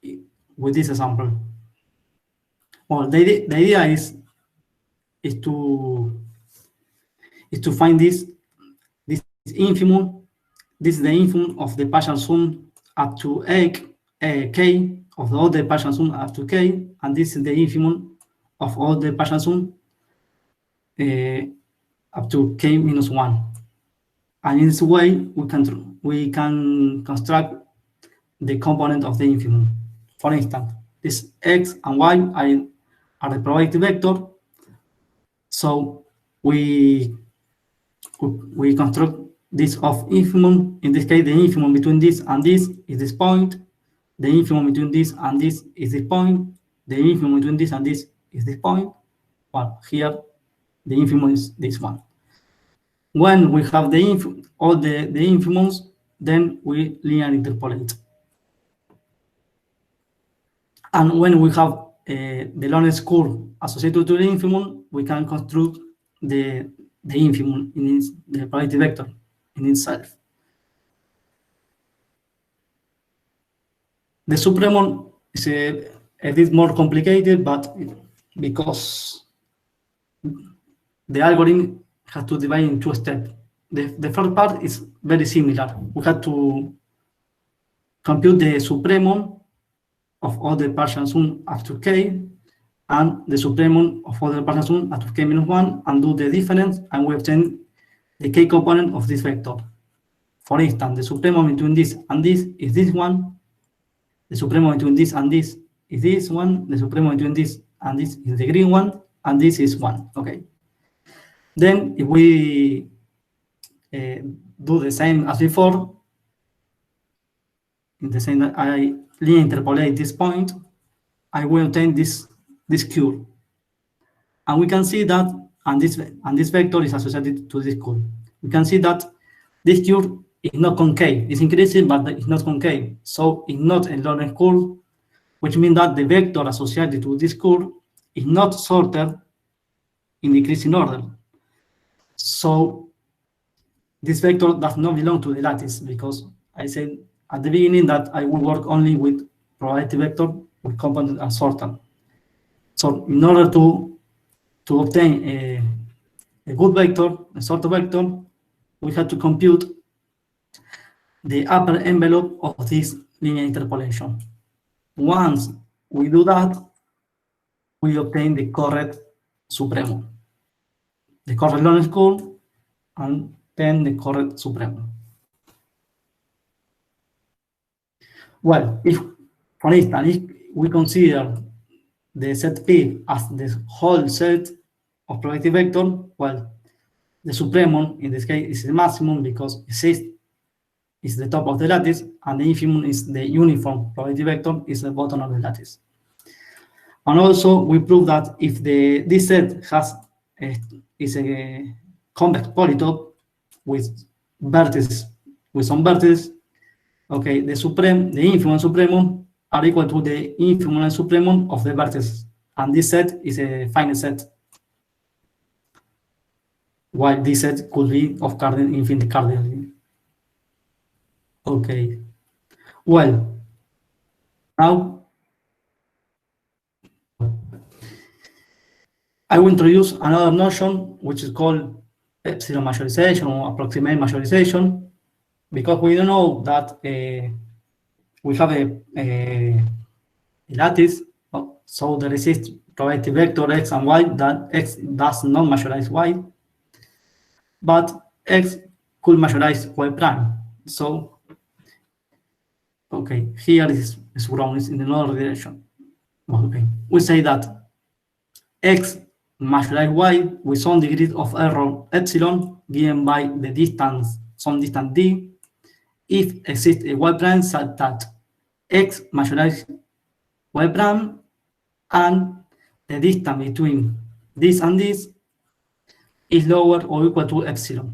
it with this example. Well, the idea is to find this infimum. This is the infimum of the partial sum up to k of all the partial sum up to k, and this is the infimum of all the partial sum up to k minus 1. And in this way, we can construct the component of the infimum. For instance, this x and y are the probability vector. So we construct this of infimum. In this case, the infimum between this and this is this point. The infimum between this and this is this point. The infimum between this and this is this point. Well, here the infimum is this one. When we have all the infimums, then we linearly interpolate. And when we have the longest curve associated to the infimum, we can construct the infimum in the probability vector in itself. The supremum is a bit more complicated, but because the algorithm has to divide in two steps. The first part is very similar. We have to compute the supremum of all the partial sum up to k, and the supremum of all the partial sum up to k minus 1, and do the difference, and we obtain the k component of this vector. For instance, the supremum between this and this is this one, the supremum between this and this is this one, the supremum between this and this is the green one, and this is 1, okay? Then if we do the same as before, in the same I linear interpolate this point, I will obtain this curve. And we can see that, and this vector is associated to this curve. We can see that this curve is not concave. It's increasing, but it's not concave. So it's not a Lorentz curve, which means that the vector associated to this curve is not sorted in decreasing order. So this vector does not belong to the lattice, because I said at the beginning that I will work only with probability vector with components and sorted. So in order to obtain a good vector, a sorted vector, we have to compute the upper envelope of this linear interpolation. Once we do that, we obtain the correct supremum, the correct Lorentz curve, and then the correct supremum. Well, if, for instance, if we consider the set P as the whole set of probability vector, well, the supremum in this case is the maximum because it is the top of the lattice, and the infimum is the uniform probability vector, is the bottom of the lattice. And also, we prove that if this set is a convex polytope with vertices, with some vertices, okay, the infimum and supremum are equal to the infimum and supremum of the vertices, and this set is a finite set, while this set could be of infinite cardinality. Okay, well, now I will introduce another notion which is called epsilon majorization or approximate majorization, because we don't know that we have a lattice, so there exists probability vector x and y that x does not majorize y, but x could majorize y prime. So, okay, here is wrong, is in another direction. Okay, we say that x majorize y with some degree of error epsilon given by the distance, some distance d, if exists a y prime such that x majorize y prime and the distance between this and this is lower or equal to epsilon.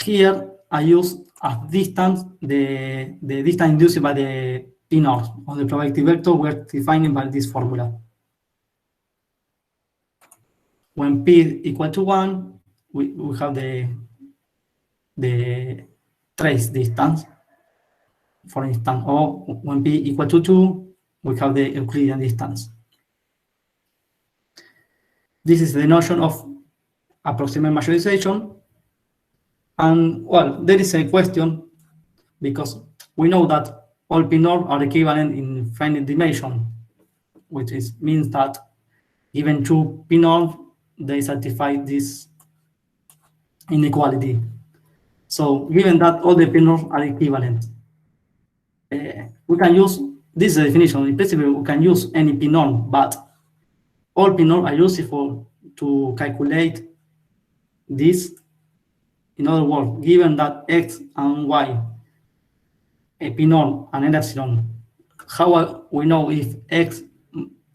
Here I use as distance the distance induced by the P naught of the probability vector we're defining by this formula. When P equal to 1, we have the trace distance, for instance, or when P equal to 2, we have the Euclidean distance. This is the notion of approximate majorization. And, well, there is a question, because we know that all P naught are equivalent in finite dimension, which means that given two P naught, they satisfy this inequality. So given that all the P naught are equivalent, we can use, this is the definition, in principle we can use any P naught, but all P naught are useful to calculate this. In other words, given that x and y, a P naught and an epsilon, how we know if x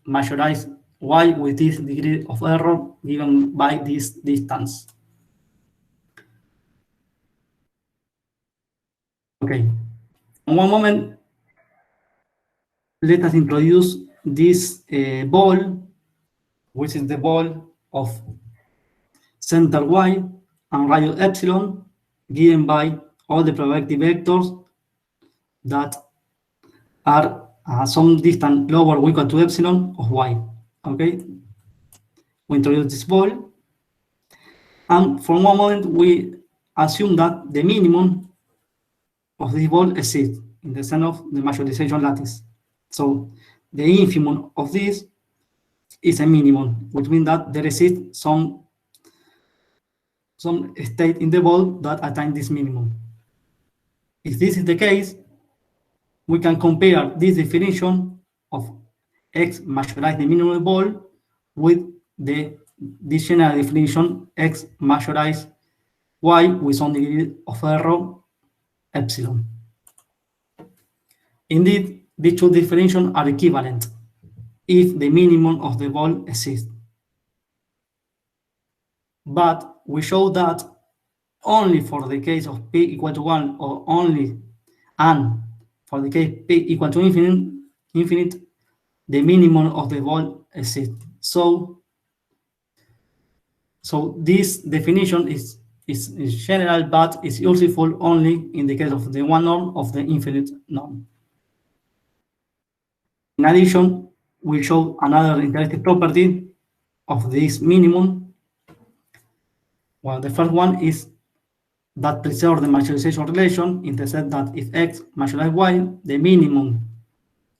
majorize y with this degree of error given by this distance? Okay. In one moment, let us introduce this ball, which is the ball of center y and radius epsilon, given by all the probability vectors that are some distance lower or equal to epsilon of y. Okay, we introduce this ball, and for one moment we assume that the minimum of this ball exists in the sense of the majorization lattice. So the infimum of this is a minimum, which means that there exists some state in the ball that attain this minimum. If this is the case, we can compare this definition of x majorize the minimum of the ball with this general definition x majorize y with some degree of error epsilon. Indeed, these two definitions are equivalent if the minimum of the ball exists. But we show that only for the case of p equal to 1 or only and for the case p equal to infinite, the minimum of the ball exists. So this definition is general, but is useful only in the case of the one norm of the infinite norm. In addition, we show another interesting property of this minimum. Well, the first one is that preserves the majorization relation in the sense that if x majorize y, the minimum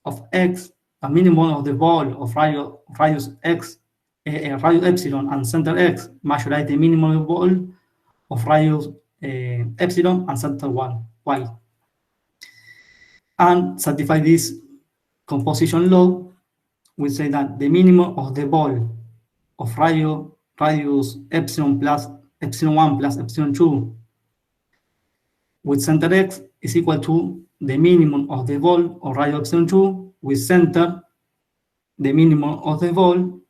of x, the minimum of the ball of radius x, radius epsilon and center x majorize the minimum of the ball of radius epsilon and center y. And satisfy this composition law, we say that the minimum of the ball of radius epsilon plus epsilon 1 plus epsilon 2 with center x is equal to the minimum of the ball of radius epsilon 2 with center the minimum of the ball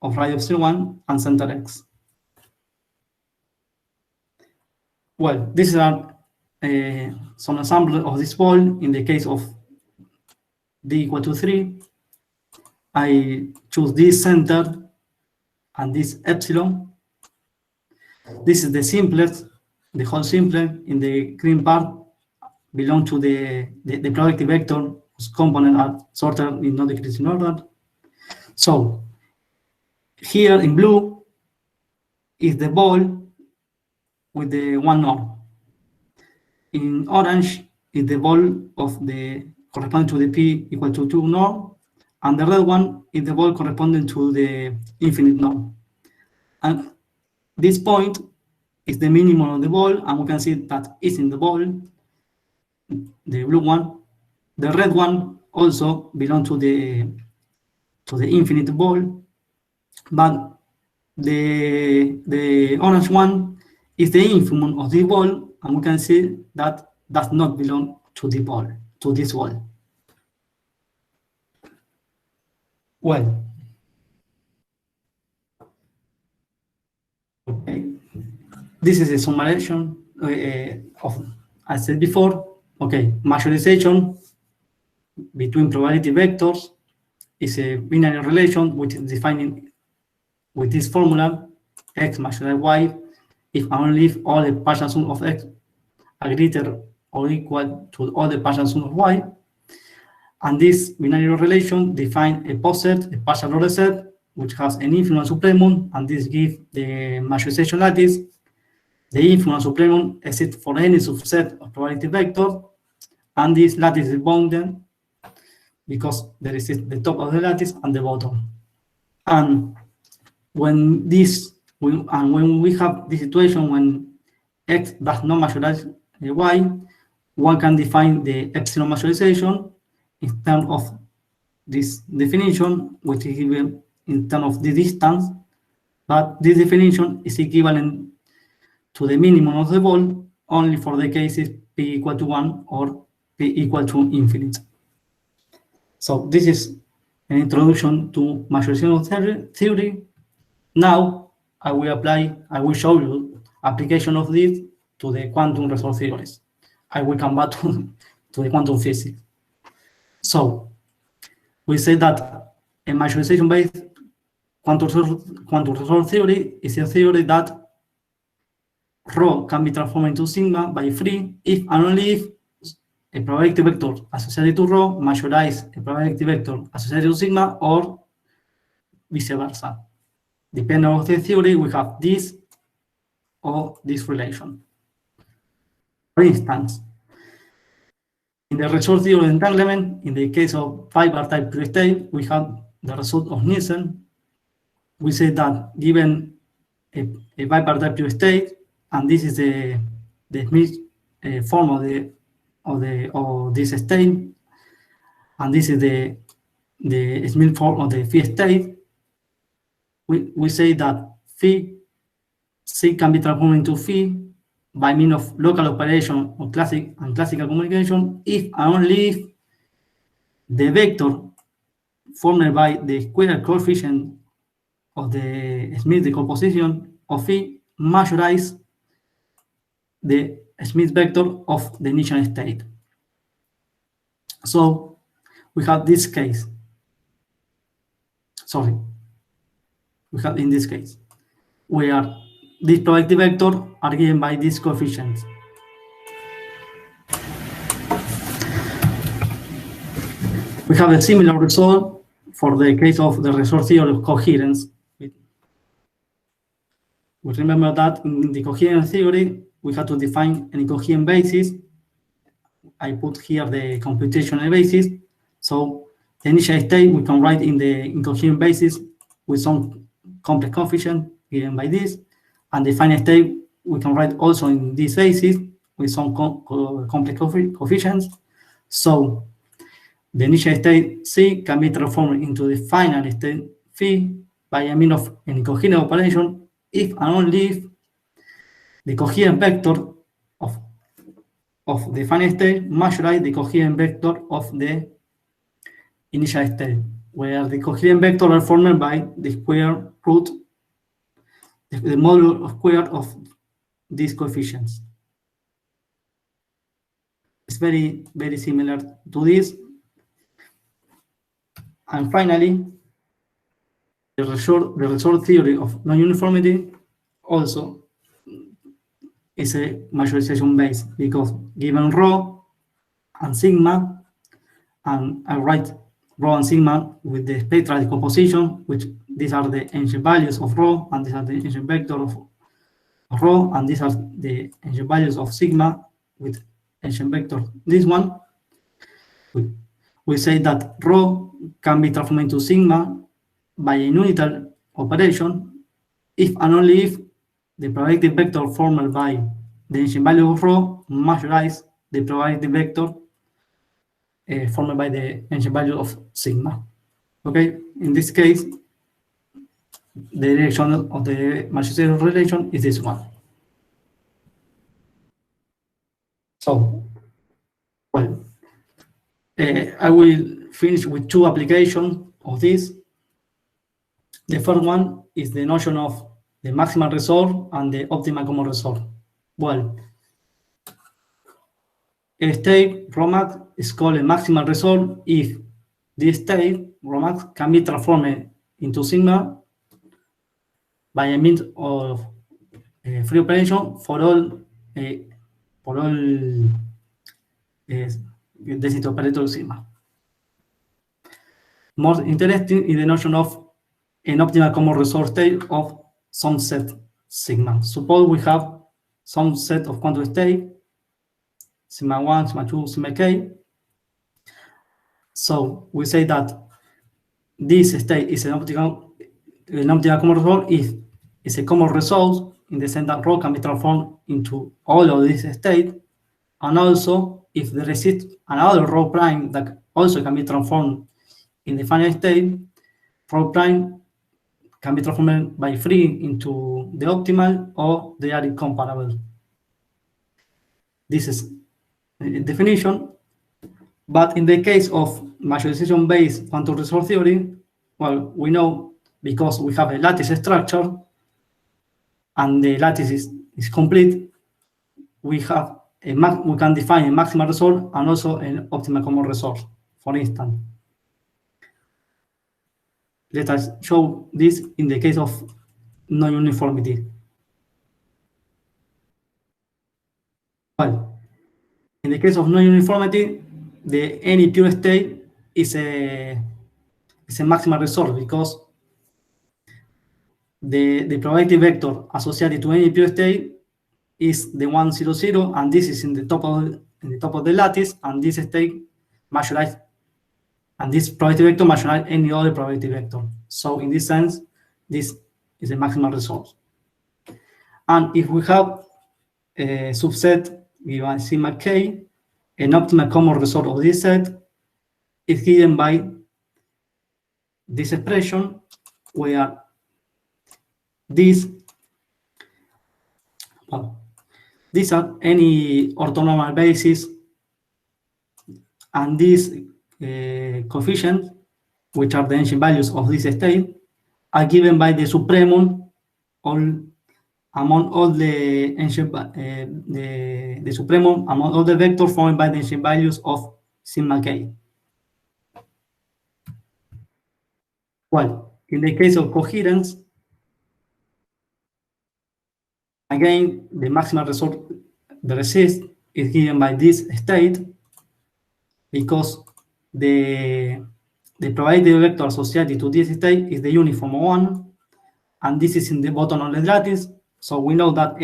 of radius epsilon 1 and center x. Well, these are some examples of this ball. In the case of d equal to 3, I choose this center and this epsilon. This is the simplest, the whole simplest. In the green part belong to the probability vector whose components are sorted in no decreasing order. So here in blue is the ball with the one norm. In orange is the ball of the corresponding to the p equal to 2 norm, and the red one is the ball corresponding to the infinite norm. And this point is the minimum of the ball, and we can see that it's in the ball, the blue one. The red one also belongs to the infinite ball, but the orange one is the infimum of the ball, and we can see that does not belong to the ball, to this ball. Well, okay, this is a summation of, as I said before, okay, majorization between probability vectors is a binary relation which is defined with this formula, x majorize y, if and only if all the partial sum of x are greater or equal to all the partial sum of y. And this binary relation defines a poset, a partial order set, which has an infimum supremum, and this gives the majorization lattice. The infimum supremum exists for any subset of probability vector, and this lattice is bounded because there is the top of the lattice and the bottom. And when we have this situation when x does not majorize y, one can define the epsilon majorization in terms of this definition, which is given in terms of the distance, but this definition is equivalent to the minimum of the ball only for the cases p equal to 1 or p equal to infinite. So this is an introduction to majorization theory. Now I will show you application of this to the quantum resource theories. I will come back to the quantum physics. So we say that a majorization-based quantum resource theory is a theory that rho can be transformed into sigma by free if and only if a probability vector associated to rho majorizes a probability vector associated to sigma, or vice versa. Depending on the theory, we have this or this relation. For instance, in the resource theory of entanglement, in the case of bipartite pure state, we have the result of Nielsen. We say that given a bipartite pure state, and this is the Smith form of this state, and this is the Smith form of the phi state, we say that phi C can be transformed into phi by means of local operation or classical communication if and only if the vector formed by the square coefficient of the Smith decomposition of phi majorize the Smith vector of the initial state. So we have this case. Sorry. We have in this case where these probability vectors are given by these coefficients. We have a similar result for the case of the resource theory of coherence. We remember that in the coherence theory, we have to define an incoherent basis. I put here the computational basis. So the initial state we can write in the incoherent basis with some complex coefficient given by this. And the final state we can write also in this basis with some complex coefficients. So the initial state C can be transformed into the final state phi by a means of an incoherent operation if and only if the coherent vector of the final state majorize the coherent vector of the initial state, where the coherent vector are formed by the square root, the modular square of these coefficients. It's very, very similar to this. And finally, the resort theory of non-uniformity also is a majorization base, because given rho and sigma, and I write rho and sigma with the spectral decomposition, which these are the ancient values of rho, and these are the ancient vector of rho, and these are the ancient values of sigma with ancient vector. This one, we say that rho can be transformed into sigma by a unital operation if and only if the probability vector formed by the ancient value of rho majorize the probability vector formed by the ancient value of sigma. Okay, in this case, the direction of the majorization relation is this one. So, well, I will finish with two applications of this. The first one is the notion of the maximal resource and the optimal common resource. Well, a state, Rho is called a maximal resource if this state, Rho can be transformed into sigma by a means of free operation for all density operator sigma. More interesting is the notion of an optimal common resource state of some set sigma. Suppose we have some set of quantum states, sigma 1, sigma 2, sigma k. So we say that this state is an optimal common resource if it's a common resource in the sense that rho can be transformed into all of these states, and also if there exists another rho prime that also can be transformed in the final state, rho prime can be transformed by free into the optimal, or they are incomparable. This is the definition. But in the case of majorization-based quantum resource theory, well, we know because we have a lattice structure and the lattice is complete, we have we can define a maximal resource and also an optimal common resource. For instance, let us show this in the case of non-uniformity. Well, in the case of non-uniformity, any pure state is a maximal resource because the probability vector associated to any pure state is the 1, 0, 0, and this is in the top of the lattice, and this state measures, and this probability vector measures any other probability vector. So in this sense, this is a maximal resource. And if we have a subset given sigma k, an optimal common resource of this set is given by this expression, where these are any orthonormal basis, and these coefficients, which are the ancient values of this state, are given by the supremum among all the ancient the supremum among all the vectors formed by the ancient values of sigma k. Well, in the case of coherence, again, the maximal resource, the resist, is given by this state because the probability vector associated to this state is the uniform 1, and this is in the bottom of the lattice. So we know that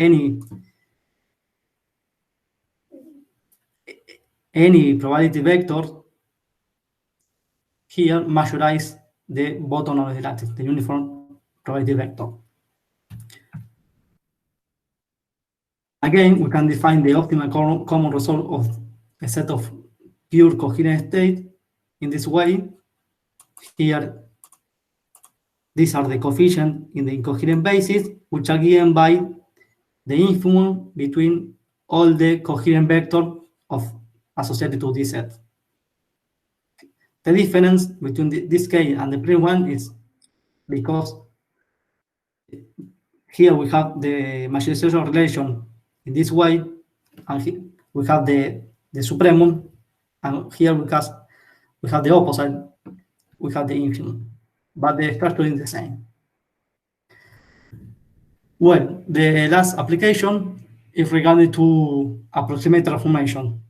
any probability vector here measures the bottom of the lattice, the uniform probability vector. Again, we can define the optimal common resource of a set of pure coherent states in this way. Here, these are the coefficients in the incoherent basis, which are given by the infimum between all the coherent vectors associated to this set. The difference between this case and the previous one is because here we have the majorization relation in this way, and here we have the supremum, and here we have the opposite, we have the infimum, but the structure is the same. Well, the last application is regarding to approximate transformation.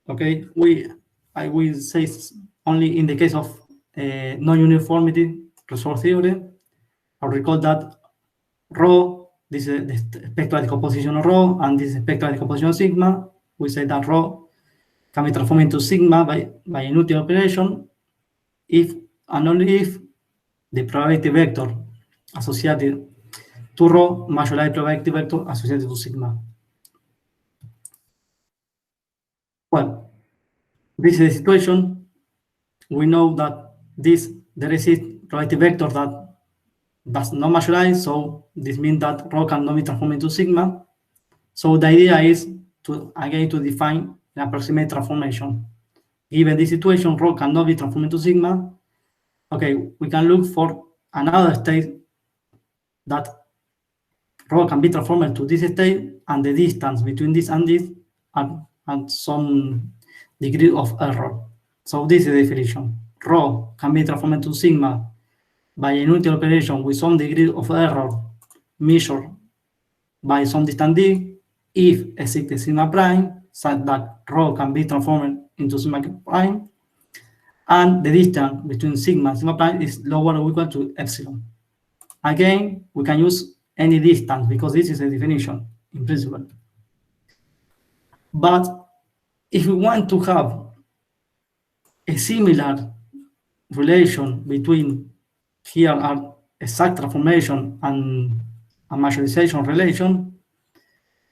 Okay, I will say only in the case of non-uniformity resource theory. I recall that rho, this is the spectral decomposition of rho, and this is spectral decomposition of sigma. We say that rho can be transformed into sigma by a Nuclear operation if and only if the probability vector associated to rho measures the probability vector associated to sigma. Well, this is the situation. We know that there is a probability vector that does not materialize, so this means that rho cannot be transformed into sigma. So the idea is to define an approximate transformation. Given this situation, rho cannot be transformed into sigma. Okay, we can look for another state that rho can be transformed to this state, and the distance between this and this at some degree of error. So this is the definition. Rho can be transformed to sigma by a Nuclear operation with some degree of error measured by some distance d if exists sigma prime, such that rho can be transformed into sigma prime, and the distance between sigma and sigma prime is lower or equal to epsilon. Again, we can use any distance because this is a definition in principle. But if we want to have a similar relation between here are exact transformation and a majorization relation,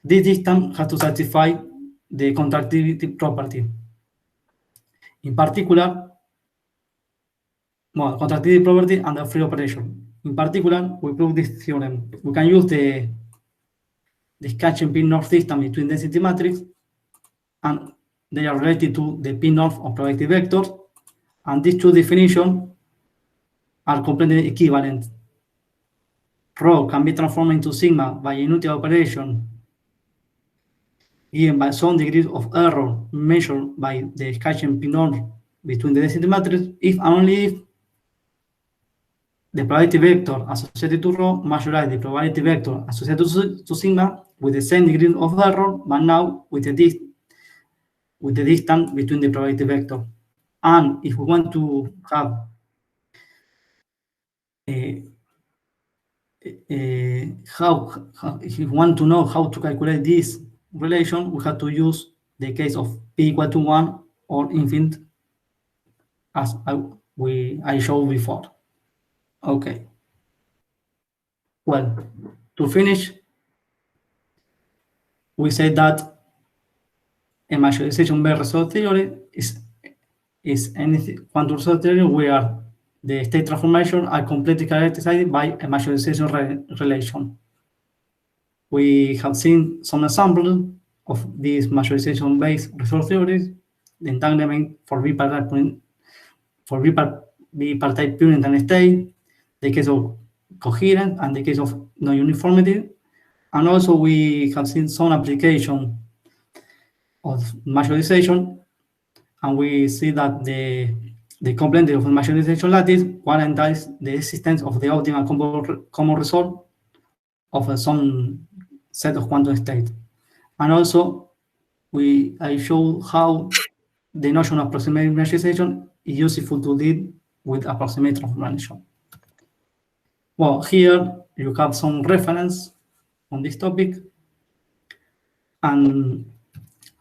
this distance has to satisfy the contractility property. In particular, well, contractility property and the free operation. In particular, we prove this theorem. We can use the Sketching P-north distance between density matrix, and they are related to the P-north of probability vectors, and these two definitions are completely equivalent. Rho can be transformed into sigma by a Nuclear operation given by some degree of error measured by the sketching norm between the density matrix if and only if the probability vector associated to rho measures the probability vector associated to sigma with the same degree of error, but now with the distance between the probability vector. And if we want to have if you want to know how to calculate this relation, we have to use the case of p equal to 1 or infinite, as I showed before. Okay. Well, to finish, we say that a majorization-based result theory is anything quantum result theory where the state transformation are completely characterized by a majorization relation. We have seen some examples of these majorization-based result theories: the entanglement for bipartite unit and state, the case of coherence, and the case of non-uniformity. And also we have seen some application of majorization, and we see that the complexity of the majorization lattice guarantees the existence of the optimal common result of some set of quantum states. And also, I show how the notion of approximate majorization is useful to deal with approximate transformation. Well, here you have some reference on this topic. And,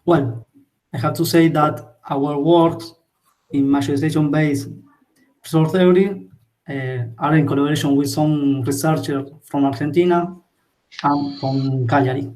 well, I have to say that our works in majorization-based result theory are in collaboration with some researchers from Argentina and from Cagliari.